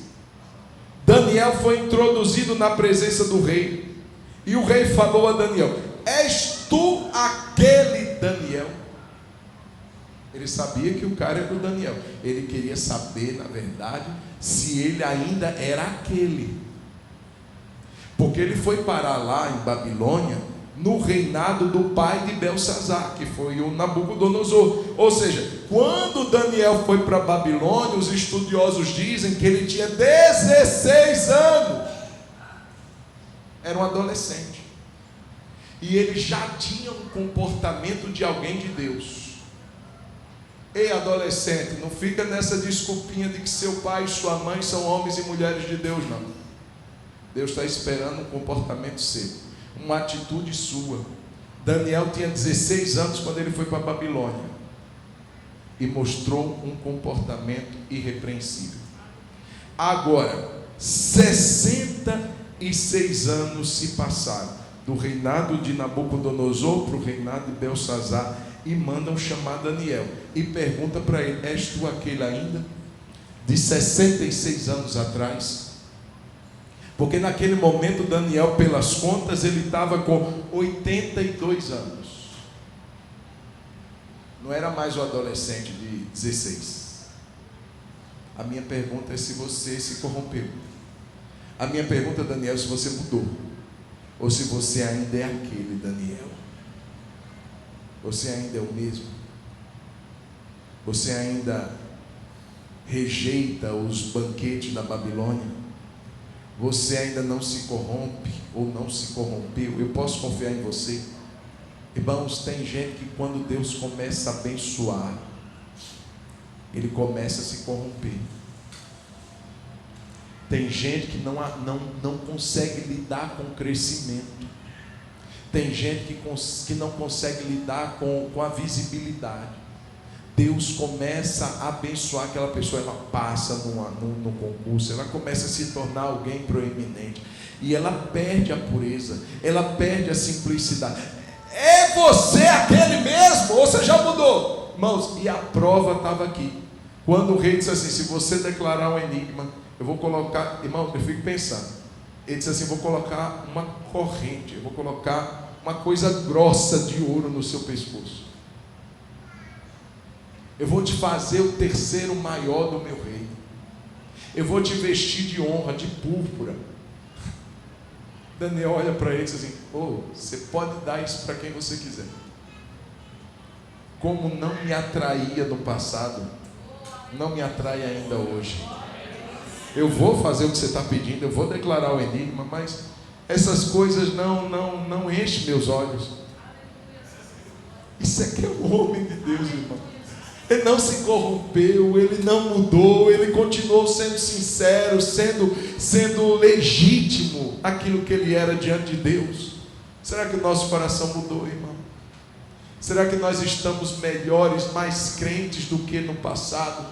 Daniel foi introduzido na presença do rei, e o rei falou a Daniel: és tu aquele Daniel? Ele sabia que o cara era o Daniel. Ele queria saber, na verdade, se ele ainda era aquele. Porque ele foi parar lá em Babilônia, no reinado do pai de Belsazar, que foi o Nabucodonosor. Ou seja, quando Daniel foi para Babilônia, os estudiosos dizem que ele tinha 16 anos. Era um adolescente. E ele já tinha um comportamento de alguém de Deus. Ei, adolescente, não fica nessa desculpinha de que seu pai e sua mãe são homens e mulheres de Deus, não. Deus está esperando um comportamento seu, uma atitude sua. Daniel tinha 16 anos quando ele foi para a Babilônia, e mostrou um comportamento irrepreensível. Agora, 66 anos se passaram, do reinado de Nabucodonosor para o reinado de Belsazar, e mandam chamar Daniel, e pergunta para ele: és tu aquele ainda, de 66 anos atrás? Porque naquele momento Daniel, pelas contas, ele estava com 82 anos. Não era mais o adolescente de 16. A minha pergunta é se você se corrompeu. A minha pergunta, Daniel, é se você mudou, ou se você ainda é aquele Daniel. Você ainda é o mesmo? Você ainda rejeita os banquetes da Babilônia? Você ainda não se corrompe ou não se corrompeu? Eu posso confiar em você? Irmãos, tem gente que quando Deus começa a abençoar, ele começa a se corromper. Tem gente que não consegue lidar com o crescimento. Tem gente que não consegue lidar com a visibilidade. Deus começa a abençoar aquela pessoa, ela passa no concurso, ela começa a se tornar alguém proeminente, e ela perde a pureza, ela perde a simplicidade. É você aquele mesmo, ou você já mudou? Irmãos, e a prova estava aqui, quando o rei disse assim: se você declarar um enigma, eu vou colocar, irmãos, eu fico pensando, ele disse assim: vou colocar uma corrente, eu vou colocar uma coisa grossa de ouro no seu pescoço. Eu vou te fazer o terceiro maior do meu reino. Eu vou te vestir de honra, de púrpura. Daniel olha para ele e diz assim: você pode dar isso para quem você quiser. Como não me atraía no passado, não me atrai ainda hoje. Eu vou fazer o que você está pedindo, eu vou declarar o enigma, mas essas coisas não enchem meus olhos. Isso aqui é o homem de Deus, irmão. Ele não se corrompeu, ele não mudou, ele continuou sendo sincero, sendo legítimo aquilo que ele era diante de Deus. Será que o nosso coração mudou, irmão? Será que nós estamos melhores, mais crentes do que no passado?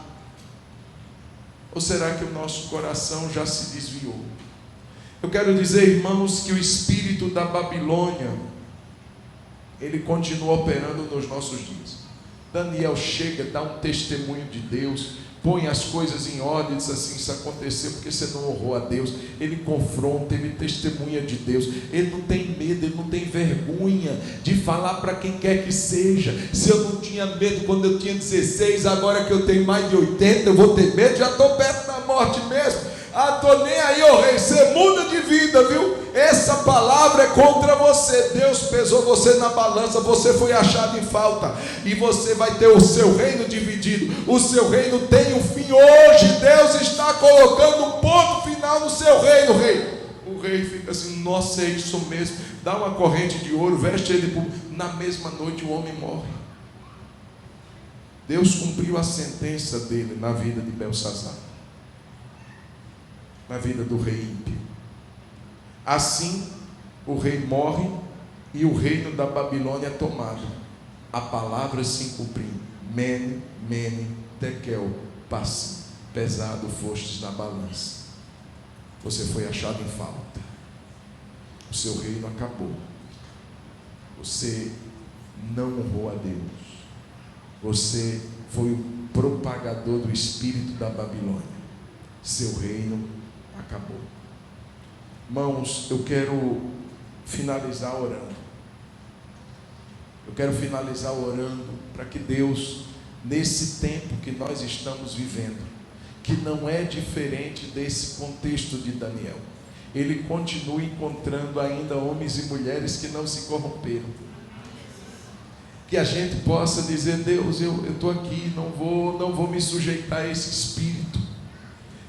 Ou será que o nosso coração já se desviou? Eu quero dizer, irmãos, que o espírito da Babilônia, ele continua operando nos nossos dias. Daniel chega, dá um testemunho de Deus, põe as coisas em ordem, diz assim: isso aconteceu porque você não honrou a Deus. Ele confronta, ele testemunha de Deus, ele não tem medo, ele não tem vergonha de falar para quem quer que seja. Se eu não tinha medo quando eu tinha 16, agora que eu tenho mais de 80, eu vou ter medo? Já estou perto da morte mesmo. Estou nem aí, rei, você muda de vida, viu? Essa palavra é contra você. Deus pesou você na balança, você foi achado em falta, e você vai ter o seu reino dividido. O seu reino tem um fim hoje. Deus está colocando um ponto final no seu reino, rei. O rei fica assim: nossa, é isso mesmo. Dá uma corrente de ouro, veste ele. Na mesma noite o homem morre. Deus cumpriu a sentença dele na vida de Belsazar, na vida do rei ímpio. Assim, o rei morre e o reino da Babilônia é tomado. A palavra se cumpriu. Mene, mene, tekel, parsim. Pesado fostes na balança. Você foi achado em falta. O seu reino acabou. Você não honrou a Deus. Você foi o propagador do espírito da Babilônia. Seu reino acabou. Irmãos, eu quero finalizar orando. Eu quero finalizar orando para que Deus, nesse tempo que nós estamos vivendo, que não é diferente desse contexto de Daniel, ele continue encontrando ainda homens e mulheres que não se corromperam. Que a gente possa dizer: Deus, eu estou aqui, não vou me sujeitar a esse espírito.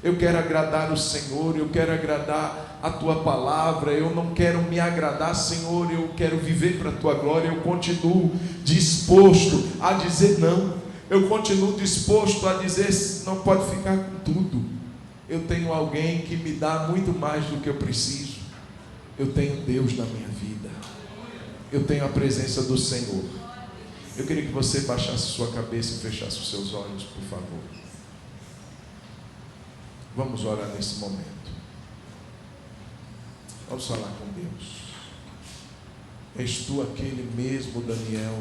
Eu quero agradar o Senhor, eu quero agradar a Tua palavra, eu não quero me agradar, Senhor, eu quero viver para a Tua glória. Eu continuo disposto a dizer não, eu continuo disposto a dizer: não pode ficar com tudo. Eu tenho alguém que me dá muito mais do que eu preciso. Eu tenho Deus na minha vida, eu tenho a presença do Senhor. Eu queria que você baixasse sua cabeça e fechasse os seus olhos, por favor. Vamos orar nesse momento. Vamos falar com Deus. És tu aquele mesmo, Daniel?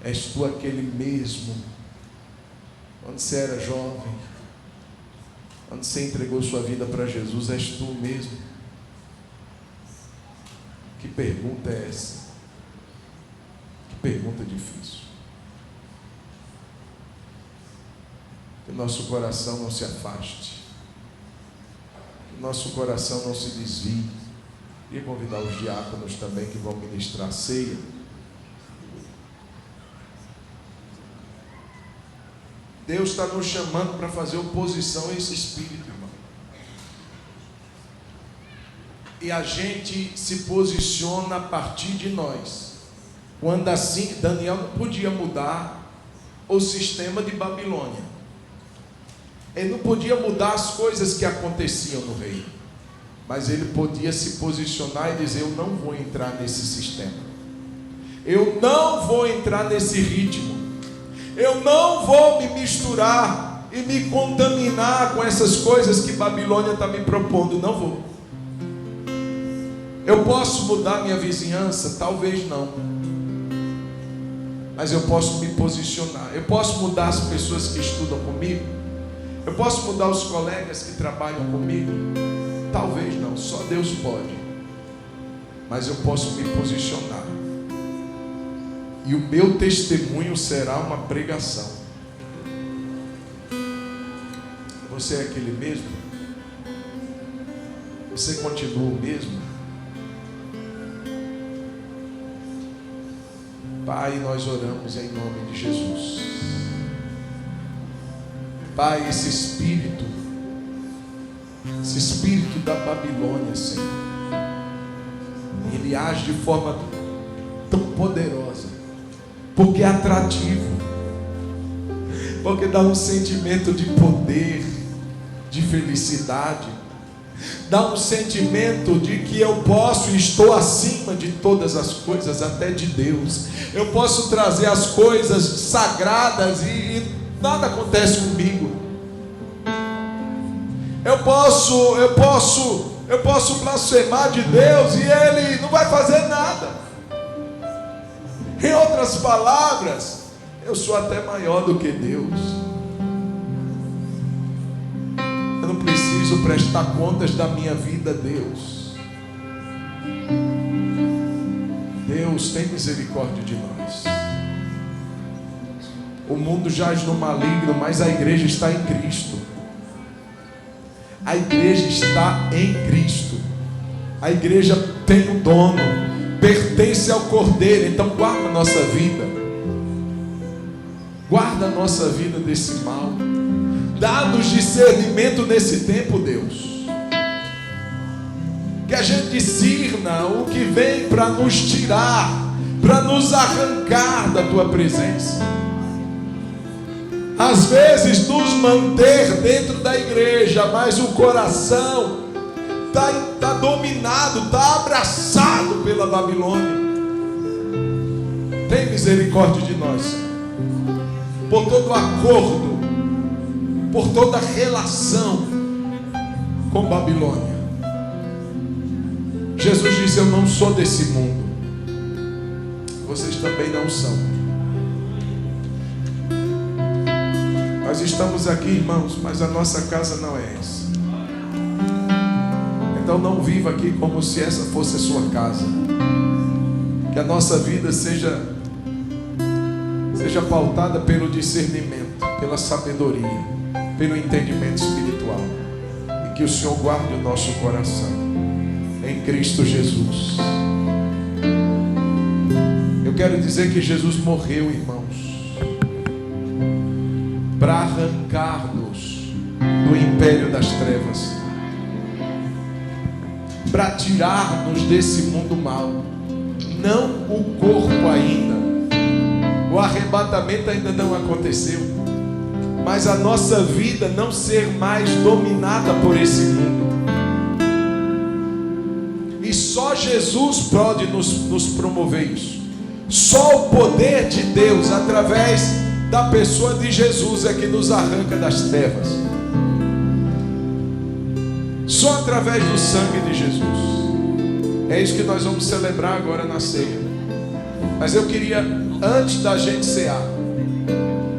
És tu aquele mesmo? Quando você era jovem, quando você entregou sua vida para Jesus, és tu mesmo? Que pergunta é essa? Que pergunta difícil. Que o nosso coração não se afaste, que o nosso coração não se desvie. Queria convidar os diáconos também que vão ministrar a ceia. Deus está nos chamando para fazer oposição a esse espírito, irmão. E a gente se posiciona a partir de nós. Quando assim, Daniel não podia mudar o sistema de Babilônia. Ele não podia mudar as coisas que aconteciam no reino. Mas ele podia se posicionar e dizer: eu não vou entrar nesse sistema. Eu não vou entrar nesse ritmo. Eu não vou me misturar e me contaminar com essas coisas que Babilônia está me propondo. Não vou. Eu posso mudar minha vizinhança? Talvez não. Mas eu posso me posicionar. Eu posso mudar as pessoas que estudam comigo? Eu posso mudar os colegas que trabalham comigo? Talvez não. Só Deus pode. Mas eu posso me posicionar. E o meu testemunho será uma pregação. Você é aquele mesmo? Você continua o mesmo? Pai, nós oramos em nome de Jesus. Pai, esse espírito da Babilônia, Senhor, ele age de forma tão poderosa, porque é atrativo, porque dá um sentimento de poder, de felicidade, dá um sentimento de que eu posso e estou acima de todas as coisas, até de Deus. Eu posso trazer as coisas sagradas e nada acontece comigo. Eu posso blasfemar de Deus e Ele não vai fazer nada. Em outras palavras, eu sou até maior do que Deus. Eu não preciso prestar contas da minha vida a Deus. Deus tem misericórdia de nós. O mundo jaz no maligno, mas a igreja está em Cristo. A igreja está em Cristo. A igreja tem um dono, pertence ao Cordeiro. Então guarda a nossa vida. Guarda a nossa vida desse mal. Dá-nos discernimento nesse tempo, Deus. Que a gente discirna o que vem para nos tirar, para nos arrancar da Tua presença. Às vezes nos manter dentro da igreja, mas o coração está dominado, está abraçado pela Babilônia. Tem misericórdia de nós, por todo acordo, por toda relação com Babilônia. Jesus disse: eu não sou desse mundo, vocês também não são. Nós estamos aqui, irmãos, mas a nossa casa não é essa. Então não viva aqui como se essa fosse a sua casa. Que a nossa vida seja pautada pelo discernimento, pela sabedoria, pelo entendimento espiritual. E que o Senhor guarde o nosso coração em Cristo Jesus. Eu quero dizer que Jesus morreu, irmãos, para arrancar-nos do império das trevas, para tirar-nos desse mundo mal. Não o corpo ainda, o arrebatamento ainda não aconteceu, mas a nossa vida não ser mais dominada por esse mundo. E só Jesus pode nos promover isso. Só o poder de Deus, através da pessoa de Jesus, é que nos arranca das trevas. Só através do sangue de Jesus. É isso que nós vamos celebrar agora na ceia. Mas eu queria, antes da gente cear,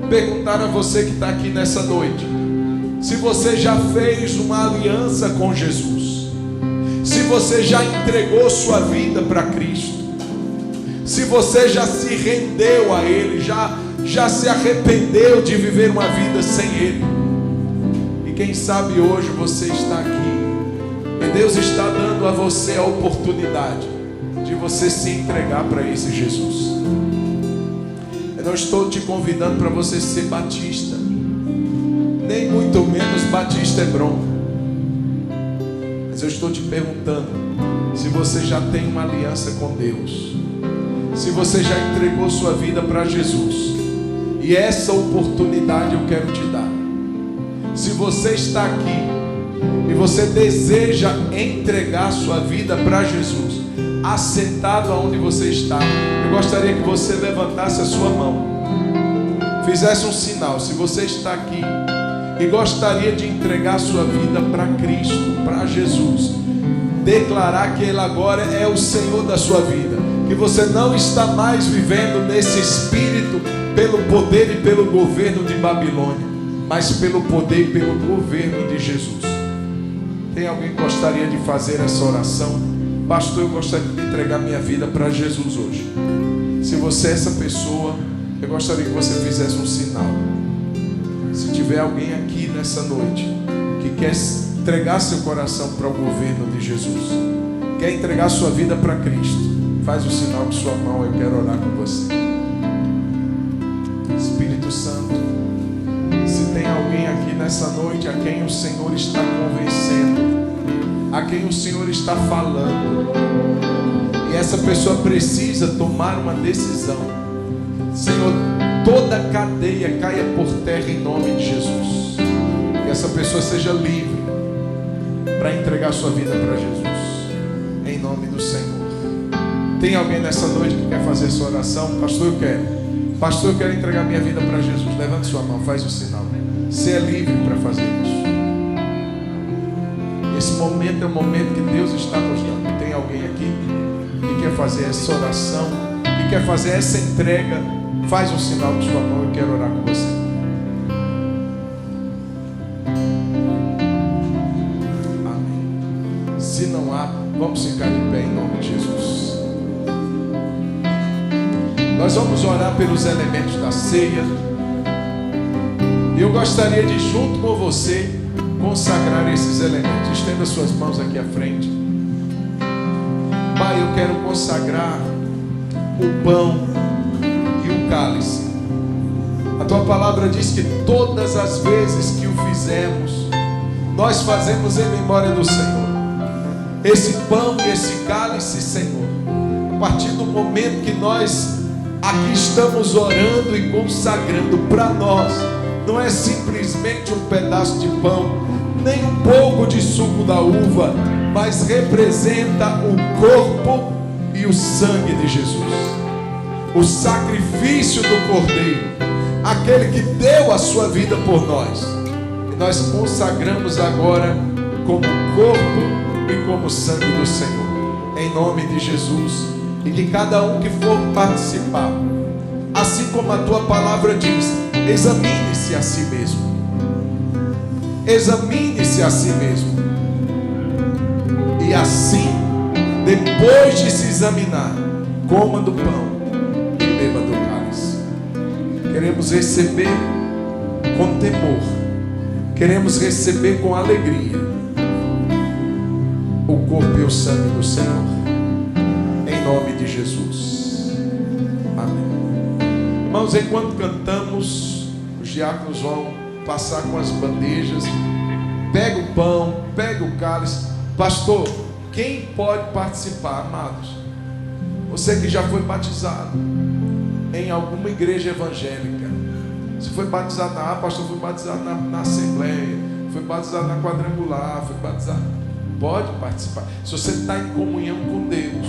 perguntar a você que está aqui nessa noite, se você já fez uma aliança com Jesus, se você já entregou sua vida para Cristo, se você já se rendeu a Ele, já se arrependeu de viver uma vida sem Ele. E quem sabe hoje você está aqui e Deus está dando a você a oportunidade de você se entregar para esse Jesus. Eu não estou te convidando para você ser batista, nem muito menos Batista Hebron, mas eu estou te perguntando se você já tem uma aliança com Deus, se você já entregou sua vida para Jesus. E essa oportunidade eu quero te dar. Se você está aqui e você deseja entregar sua vida para Jesus, assentado aonde você está, eu gostaria que você levantasse a sua mão, fizesse um sinal. Se você está aqui e gostaria de entregar sua vida para Cristo, para Jesus, declarar que Ele agora é o Senhor da sua vida, que você não está mais vivendo nesse espírito pelo poder e pelo governo de Babilônia, mas pelo poder e pelo governo de Jesus. Tem alguém que gostaria de fazer essa oração? Pastor, eu gostaria de entregar minha vida para Jesus hoje. Se você é essa pessoa, eu gostaria que você fizesse um sinal. Se tiver alguém aqui nessa noite que quer entregar seu coração para o governo de Jesus, quer entregar sua vida para Cristo, faz o sinal com sua mão. Eu quero orar com você. Espírito Santo, se tem alguém aqui nessa noite a quem o Senhor está convencendo, a quem o Senhor está falando, e essa pessoa precisa tomar uma decisão, Senhor, toda cadeia caia por terra em nome de Jesus. Que essa pessoa seja livre para entregar sua vida para Jesus, em nome do Senhor. Tem alguém nessa noite que quer fazer essa oração? Pastor, eu quero. Pastor, eu quero entregar minha vida para Jesus. Levante sua mão, faz o sinal. Você é livre para fazer isso. Esse momento é o momento que Deus está nos dando. Tem alguém aqui que quer fazer essa oração, que quer fazer essa entrega? Faz um sinal com sua mão. Eu quero orar com você. Amém. Se não há, vamos ficar de pé em nome de Jesus. Nós vamos orar pelos elementos da ceia. E eu gostaria de, junto com você, consagrar esses elementos. Estenda suas mãos aqui à frente. Pai, eu quero consagrar o pão e o cálice. A tua palavra diz que todas as vezes que o fizemos, nós fazemos em memória do Senhor. Esse pão e esse cálice, Senhor, a partir do momento que nós aqui estamos orando e consagrando para nós, não é simplesmente um pedaço de pão, nem um pouco de suco da uva, mas representa o corpo e o sangue de Jesus, o sacrifício do Cordeiro, aquele que deu a sua vida por nós. E nós consagramos agora como corpo e como sangue do Senhor, em nome de Jesus. E que cada um que for participar, assim como a tua palavra diz, examine-se a si mesmo. Examine-se a si mesmo. E assim, depois de se examinar, coma do pão e beba do cálice. Queremos receber com temor, queremos receber com alegria o corpo e o sangue do Senhor, em nome de Jesus. Amém. Irmãos, enquanto cantamos, os diáconos vão passar com as bandejas. Pega o pão, pega o cálice. Pastor, quem pode participar, amados? Você que já foi batizado em alguma igreja evangélica, você foi batizado pastor, foi batizado na Assembleia, foi batizado na Quadrangular, foi batizado, pode participar. Se você está em comunhão com Deus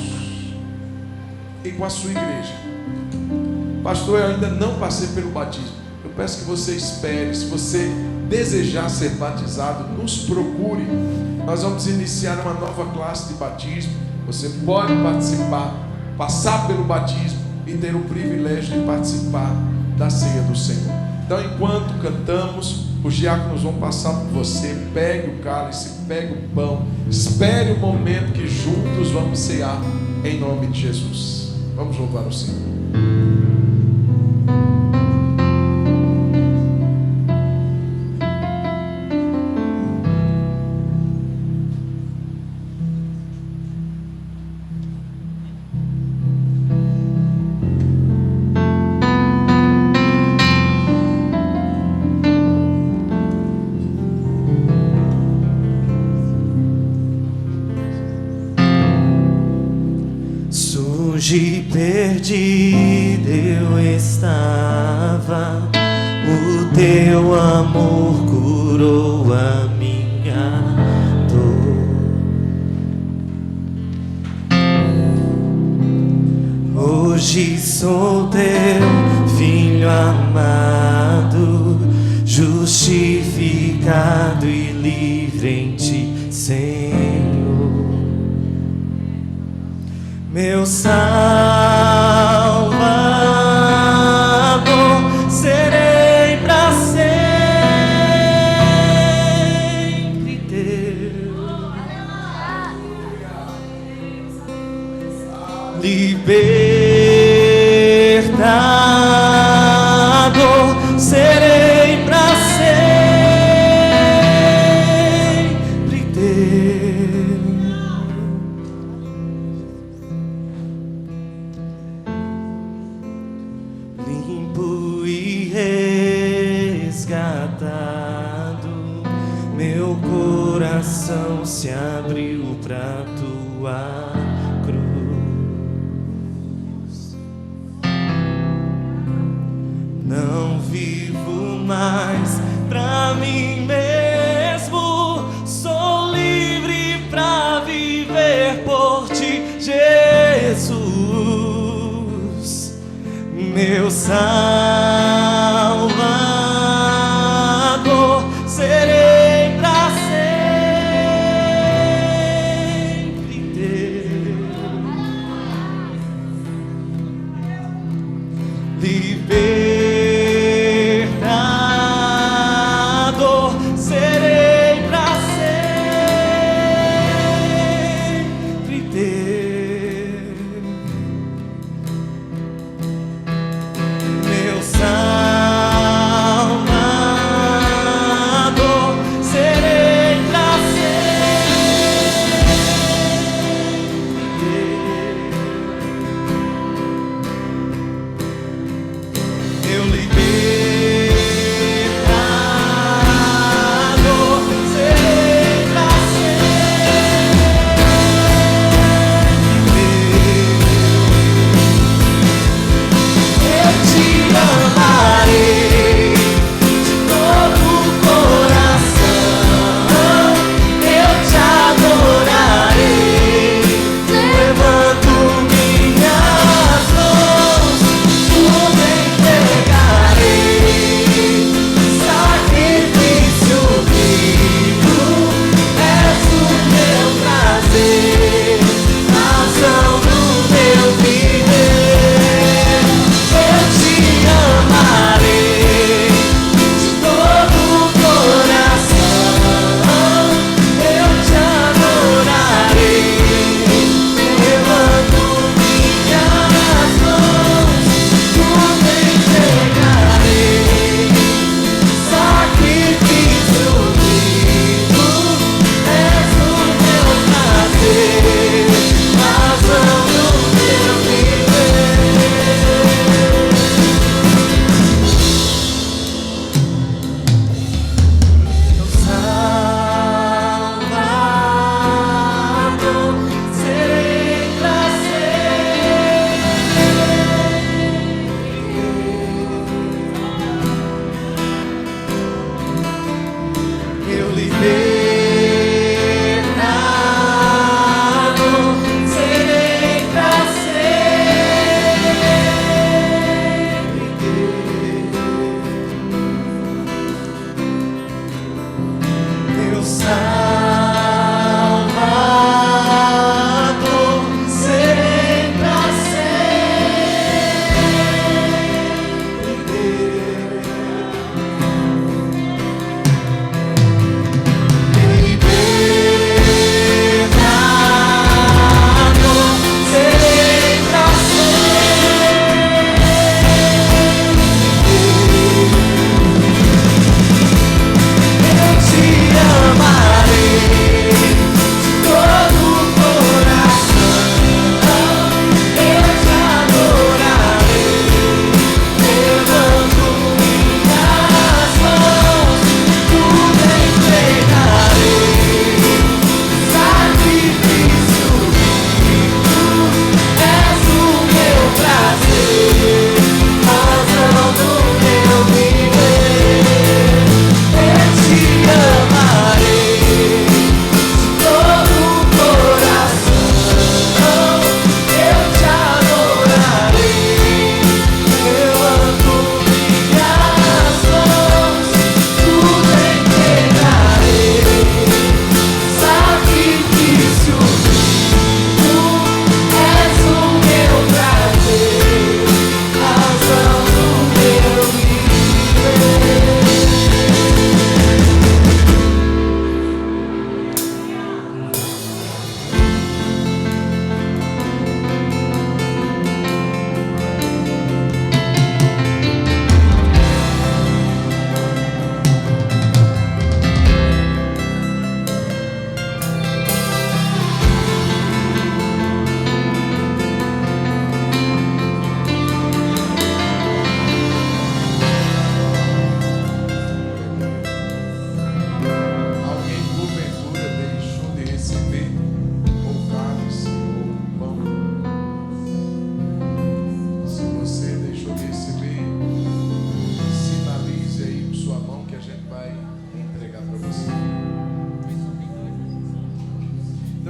e com a sua igreja, pastor, eu ainda não passei pelo batismo, eu peço que você espere. Se você desejar ser batizado, nos procure. Nós vamos iniciar uma nova classe de batismo. Você pode participar, passar pelo batismo e ter o privilégio de participar da ceia do Senhor. Então, enquanto cantamos, os diáconos vão passar por você. Pegue o cálice, pegue o pão, espere o momento que juntos vamos cear, em nome de Jesus. Vamos louvar o Senhor. Hoje perdido eu estava, o teu amor curou a minha dor. Hoje sou teu filho amado, justificado e livre em ti, Senhor. Meu Salvador, serei para sempre teu. Libertador, serei para sempre teu. Limpo e resgatado, meu coração se abriu pra tua cruz. Não vivo mais pra mim mesmo, sou livre pra viver por ti, Jesus. Meu Salvador, serei para sempre teu. Libertador,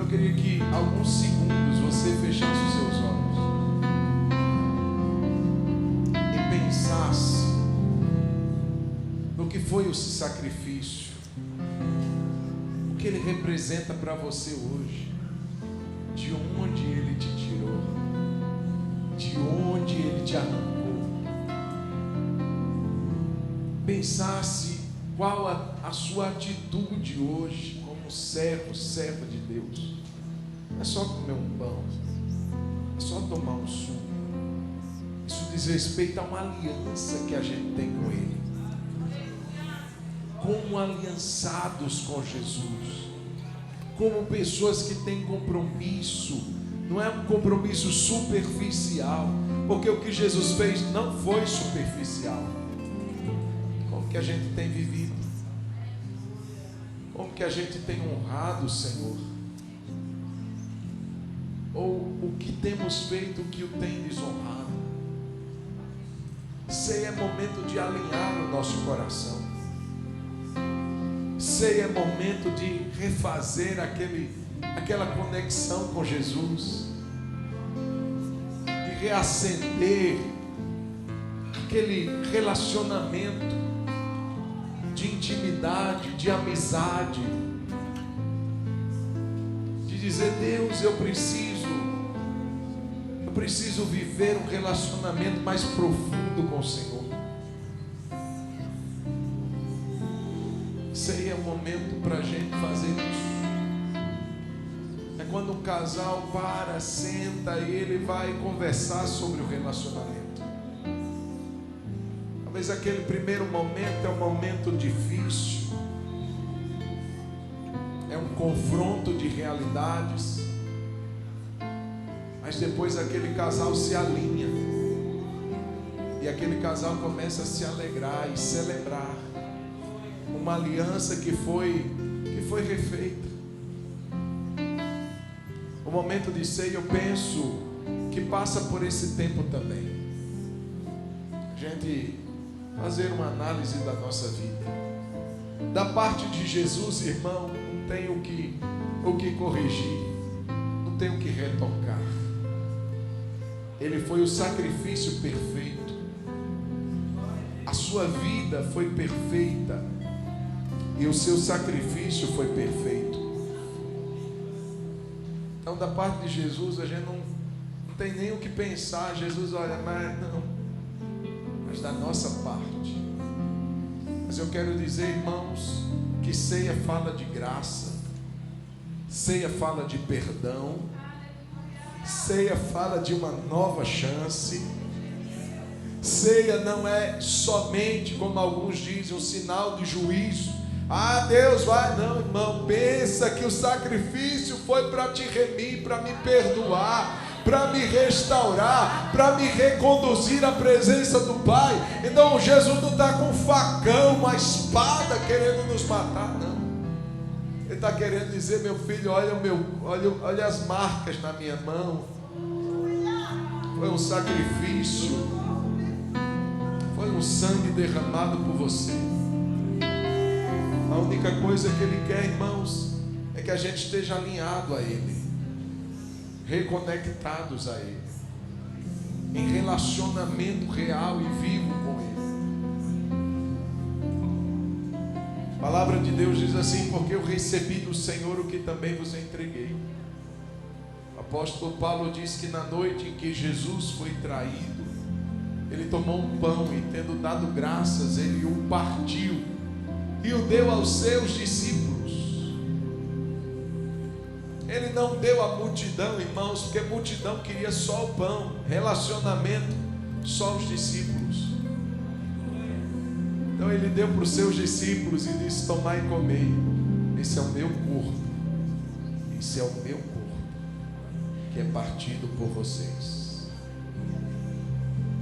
queria que alguns segundos você fechasse os seus olhos e pensasse no que foi esse sacrifício, o que ele representa para você hoje, de onde ele te tirou, de onde ele te arrancou. Pensasse qual a sua atitude hoje como servo, serva de Deus. Não é só comer um pão, é só tomar um suco. Isso diz respeito a uma aliança que a gente tem com Ele, como aliançados com Jesus, como pessoas que têm compromisso. Não é um compromisso superficial, porque o que Jesus fez não foi superficial. Como que a gente tem vivido? Como que a gente tem honrado o Senhor? Ou o que temos feito que o tem desonrado? Ceia é momento de alinhar o nosso coração. Ceia é momento de refazer aquela conexão com Jesus, de reacender aquele relacionamento de intimidade, de amizade, de dizer: Deus, eu preciso viver um relacionamento mais profundo com o Senhor. Ceia é o momento para a gente fazer isso. É quando um casal para, senta e ele vai conversar sobre o relacionamento. Talvez aquele primeiro momento é um momento difícil, é um confronto de realidades, mas depois aquele casal se alinha e aquele casal começa a se alegrar e celebrar uma aliança que foi refeita. O momento de ceia, eu penso que passa por esse tempo também. A gente fazer uma análise da nossa vida. Da parte de Jesus, irmão, não tem o que corrigir, não tem o que retocar. Ele foi o sacrifício perfeito. A sua vida foi perfeita e o seu sacrifício foi perfeito. Então, da parte de Jesus, a gente não tem nem o que pensar. Jesus, olha, mas da nossa parte. Mas eu quero dizer, irmãos, que ceia fala de graça, ceia fala de perdão, ceia fala de uma nova chance. Ceia não é somente, como alguns dizem, um sinal de juízo. Ah, Deus vai. Não, irmão, pensa que o sacrifício foi para te remir, para me perdoar, para me restaurar, para me reconduzir à presença do Pai. Então Jesus não está com um facão, uma espada querendo nos matar, não. Ele está querendo dizer: meu filho, olha as marcas na minha mão. Foi um sacrifício, foi um sangue derramado por você. A única coisa que Ele quer, irmãos, é que a gente esteja alinhado a Ele, reconectados a Ele, em relacionamento real e vivo com Ele. A palavra de Deus diz assim: porque eu recebi do Senhor o que também vos entreguei. O apóstolo Paulo diz que na noite em que Jesus foi traído, ele tomou um pão e, tendo dado graças, ele o partiu e o deu aos seus discípulos. Ele não deu à multidão, irmãos, porque a multidão queria só o pão, relacionamento, só os discípulos. Então ele deu para os seus discípulos e disse: tomai e comei, esse é o meu corpo, esse é o meu corpo, que é partido por vocês.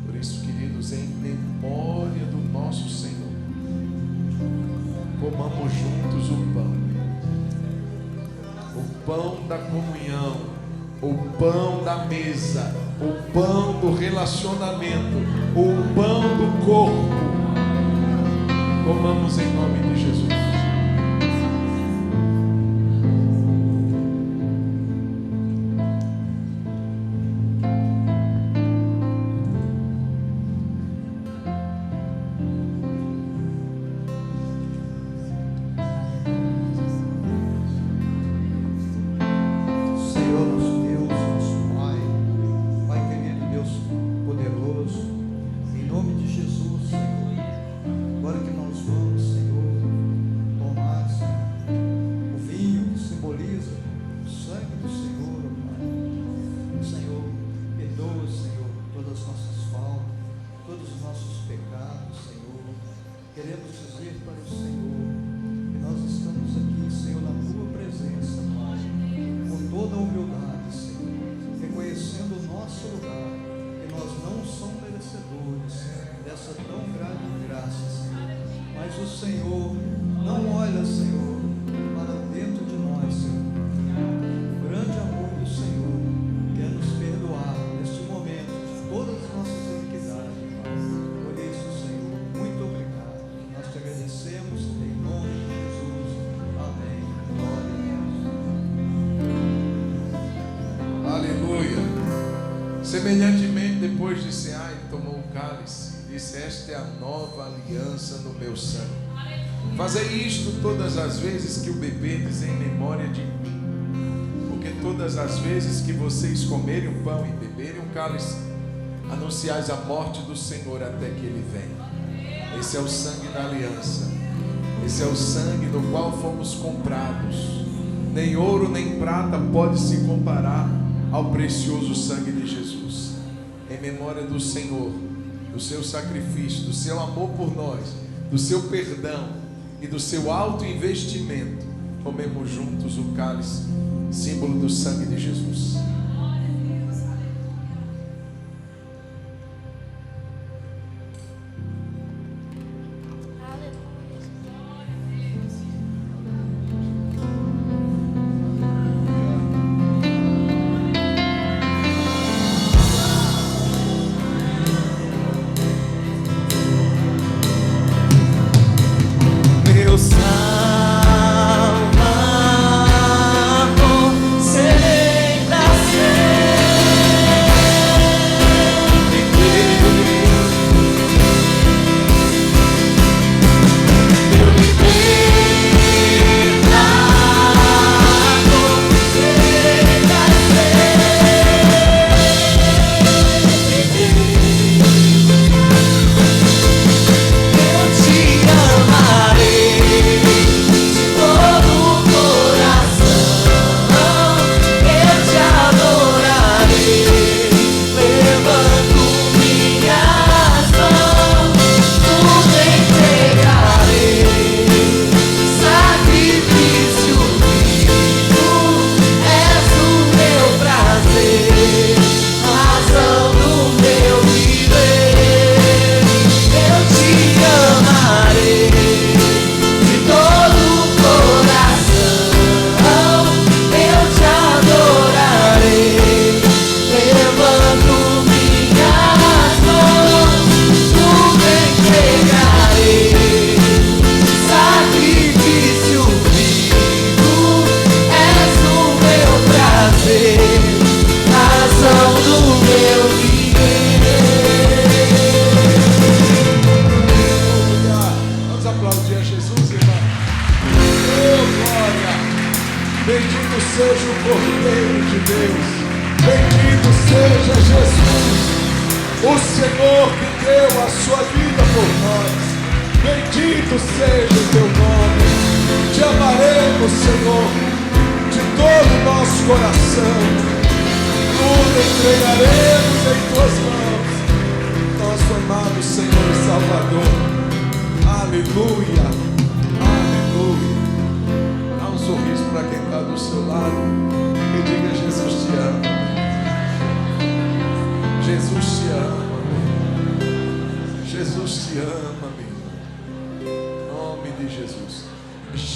Por isso, queridos, em memória do nosso Senhor, comamos juntos o pão da comunhão, o pão da mesa, o pão do relacionamento, o pão do corpo. Comamos em nome de Jesus. essa tão grande graça, Senhor. Mas o Senhor não olha, Senhor, para dentro de nós, Senhor. O grande amor do Senhor quer nos perdoar neste momento de todas as nossas iniquidades, Pai. Por isso, Senhor, muito obrigado. Nós te agradecemos em nome de Jesus. Amém. Glória a Deus. Aleluia. Semelhantemente, depois de cear, ele tomou o cálice e disse: esta é a nova aliança no meu sangue. Fazei isto todas as vezes que o beberdes em memória de mim. Porque todas as vezes que vocês comerem o pão e beberem o cálice, anunciais a morte do Senhor até que Ele venha. Esse é o sangue da aliança. Esse é o sangue do qual fomos comprados. Nem ouro nem prata pode se comparar ao precioso sangue de Jesus. Em memória do Senhor, do seu sacrifício, do seu amor por nós, do seu perdão e do seu alto investimento, tomemos juntos o cálice, símbolo do sangue de Jesus.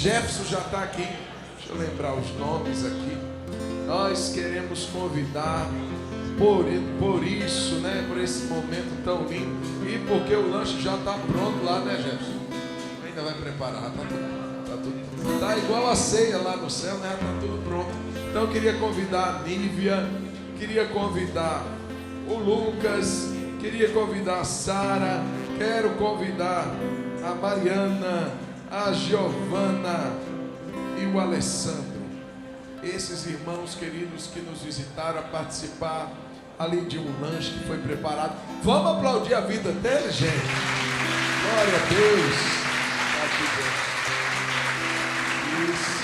Jefferson já está aqui. Deixa eu lembrar os nomes aqui. Nós queremos convidar por isso, né? Por esse momento tão lindo. E porque o lanche já está pronto lá, né, Jefferson? Ainda vai preparar. Tá igual a ceia lá no céu, né? Tá tudo pronto. Então eu queria convidar a Nívia, queria convidar o Lucas, queria convidar a Sara, quero convidar a Mariana, a Giovana e o Alessandro. Esses irmãos queridos que nos visitaram a participar ali de um lanche que foi preparado. Vamos aplaudir a vida deles, gente. Glória a Deus. Aqui dentro. Isso.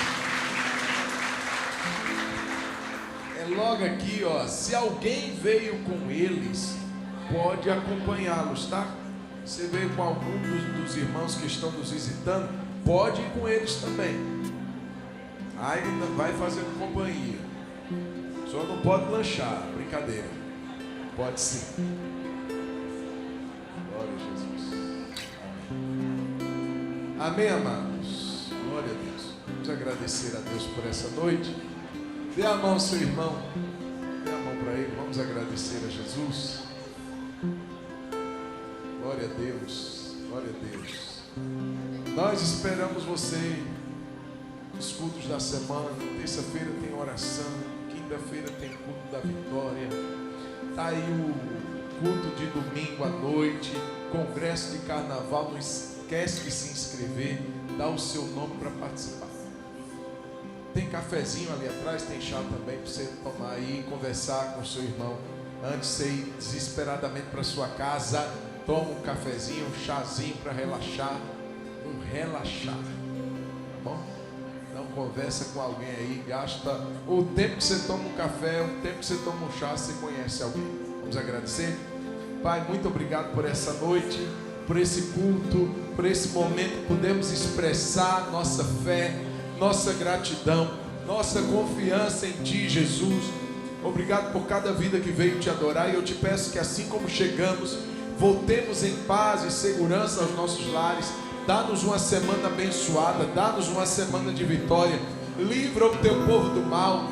É logo aqui, ó. Se alguém veio com eles, pode acompanhá-los, tá? Você veio com algum dos irmãos que estão nos visitando, pode ir com eles também. Aí vai fazendo companhia. Só não pode lanchar, brincadeira. Pode sim. Glória a Jesus. Amém, amados? Glória a Deus. Vamos agradecer a Deus por essa noite. Dê a mão ao seu irmão. Dê a mão para ele. Vamos agradecer a Jesus. Glória a Deus. Glória a Deus. Nós esperamos você nos cultos da semana. Terça-feira tem oração. Quinta-feira tem culto da vitória. Está aí o culto de domingo à noite. Congresso de carnaval. Não esquece de se inscrever. Dá o seu nome para participar. Tem cafezinho ali atrás. Tem chá também para você tomar aí e conversar com o seu irmão. Antes de você ir desesperadamente para sua casa, toma um cafezinho, um chazinho para relaxar. Relaxar. Tá bom? Então conversa com alguém aí. Gasta o tempo que você toma um café, o tempo que você toma um chá, você conhece alguém. Vamos agradecer? Pai, muito obrigado por essa noite, por esse culto, por esse momento que podemos expressar nossa fé, nossa gratidão, nossa confiança em Ti, Jesus. Obrigado por cada vida que veio Te adorar. E eu Te peço que assim como chegamos, voltemos em paz e segurança aos nossos lares. Dá-nos uma semana abençoada, dá-nos uma semana de vitória. Livra o Teu povo do mal.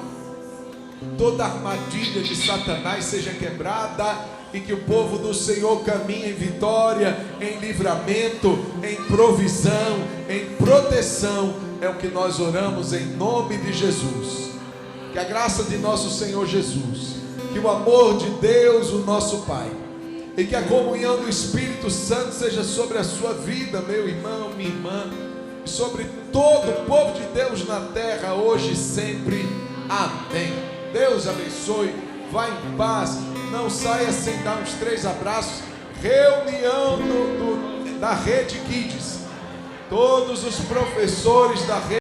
Toda armadilha de Satanás seja quebrada e que o povo do Senhor caminhe em vitória, em livramento, em provisão, em proteção. É o que nós oramos em nome de Jesus. Que a graça de nosso Senhor Jesus, que o amor de Deus, o nosso Pai, e que a comunhão do Espírito Santo seja sobre a sua vida, meu irmão, minha irmã, e sobre todo o povo de Deus na terra, hoje e sempre. Amém. Deus abençoe. Vá em paz. Não saia sem dar uns 3 abraços. Reunião da Rede Kids. Todos os professores da Rede